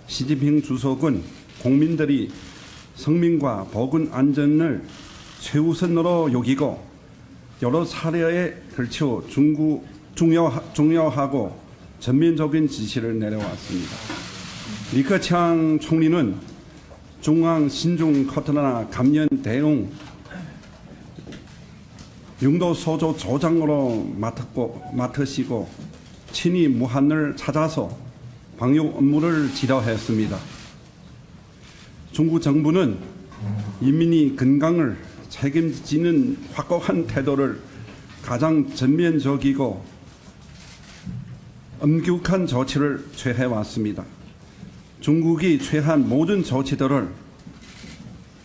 시진핑 주석은 국민들이 생명과 보건 안전을 최우선으로 여기고 여러 차례에 걸쳐 중요하고 전면적인 지시를 내려왔습니다. 리커창 총리는 중앙 신종 코로나 감염 대응 영도 소조 조장으로 맡으시고 친히 무한을 찾아서 방역 업무를 지도했습니다. 중국 정부는 인민이 건강을 책임지는 확고한 태도를 가장 전면적이고 엄격한 조치를 취해왔습니다. 중국이 취한 모든 조치들을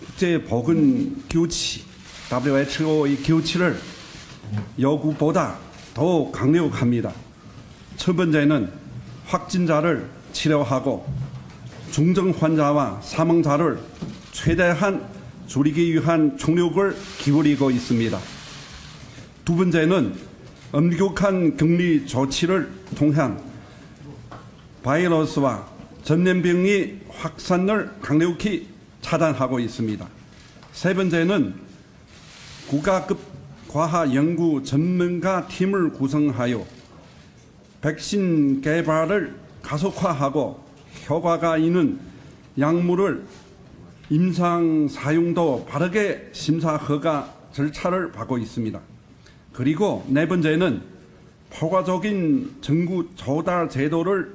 국제보건규칙, WHO의 규칙을 요구보다 더 강력합니다. 첫 번째는 확진자를 치료하고 중증 환자와 사망자를 최대한 줄이기 위한 총력을 기울이고 있습니다. 두 번째는 엄격한 격리 조치를 통한 바이러스와 전염병의 확산을 강력히 차단하고 있습니다. 세 번째는 국가급 과학연구 전문가 팀을 구성하여 백신 개발을 가속화하고 효과가 있는 약물을 임상 사용도 바르게 심사 허가 절차를 밟고 있습니다. 그리고 네 번째는 포괄적인 정부 조달 제도를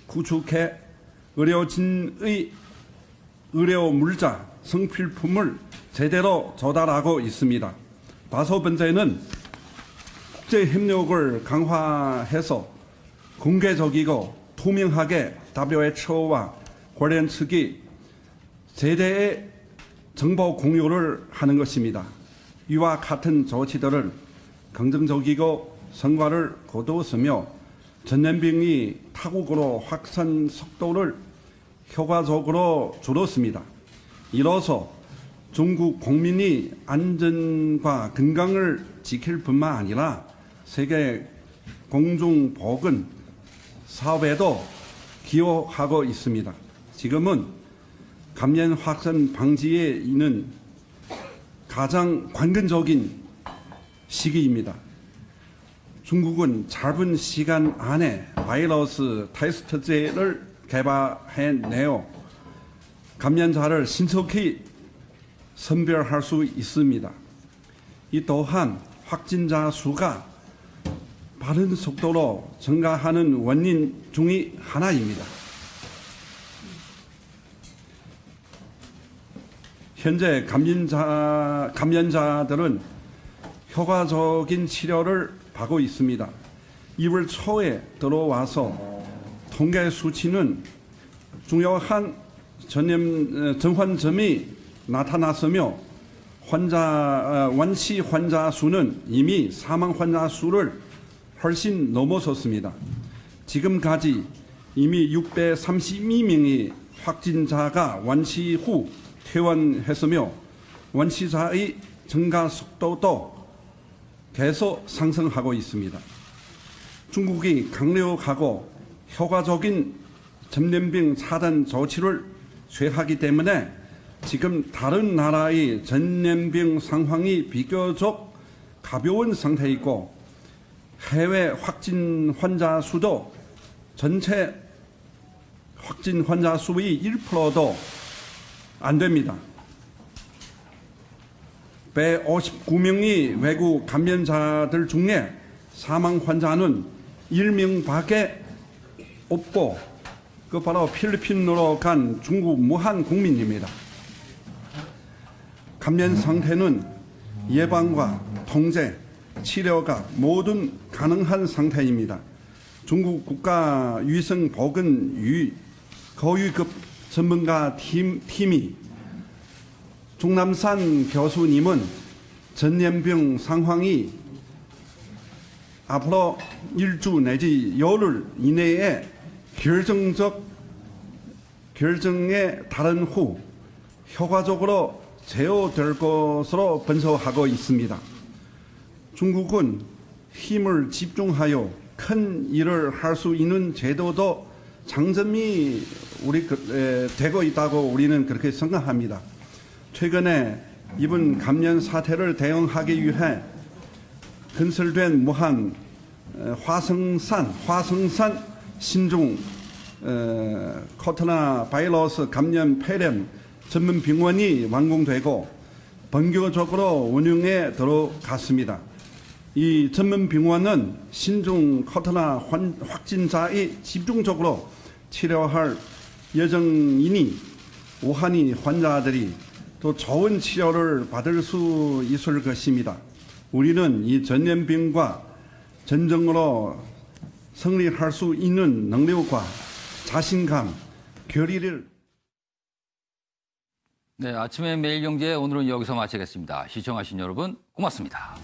구축해 의료진의 의료 물자, 성필품을 제대로 조달하고 있습니다. 다섯 번째는 국제 협력을 강화해서 공개적이고 투명하게 WHO와 관련 측이 제대의 정보 공유를 하는 것입니다. 이와 같은 조치들을 긍정적이고 성과를 거두었으며 전염병이 타국으로 확산 속도를 효과적으로 줄였습니다. 이로써 중국 국민이 안전과 건강을 지킬 뿐만 아니라 세계 공중보건 사업에도 기여하고 있습니다. 지금은 감염 확산 방지에 있는 가장 관건적인 시기입니다. 중국은 짧은 시간 안에 바이러스 테스트제를 개발해내어 감염자를 신속히 선별할 수 있습니다. 이 또한 확진자 수가 빠른 속도로 증가하는 원인 중의 하나입니다. 현재 감염자들은 효과적인 치료를 받고 있습니다. 2월 초에 들어와서 통계 수치는 중요한 전환점이 나타났으며 원시 환자 수는 이미 사망 환자 수를 훨씬 넘어섰습니다. 지금까지 이미 632명의 확진자가 원시 후 퇴원했으며 원시자의 증가 속도도 계속 상승하고 있습니다. 중국이 강력하고 효과적인 전염병 차단 조치를 취하기 때문에 지금 다른 나라의 전염병 상황이 비교적 가벼운 상태이고 해외 확진 환자 수도 전체 확진 환자 수의 1%도 안 됩니다. 159명의 외국 감염자들 중에 사망 환자는 1명밖에 없고 그 바로 필리핀으로 간 중국 무한 국민입니다. 감염 상태는 예방과 통제, 치료가 모든 가능한 상태입니다. 중국 국가위생보건위 고위급 전문가 팀이 종남산 교수님은 전염병 상황이 앞으로 1주 내지 열흘 이내에 결정에 따른 후 효과적으로 제어될 것으로 분석하고 있습니다. 중국은 힘을 집중하여 큰 일을 할 수 있는 제도도 장점이 되고 있다고 우리는 그렇게 생각합니다. 최근에 이번 감염 사태를 대응하기 위해 건설된 무한 화성산 신종 코로나 바이러스 감염 폐렴 전문 병원이 완공되고 본격적으로 운영에 들어갔습니다. 이 전문 병원은 신종 코로나 확진자에 집중적으로 치료할 예정이니 우한의 환자들이 또 좋은 치료를 받을 수 있을 것입니다. 우리는 이 전염병과 전쟁으로 승리할 수 있는 능력과 자신감, 결의를. 네, 아침의 매일경제 오늘은 여기서 마치겠습니다. 시청하신 여러분 고맙습니다.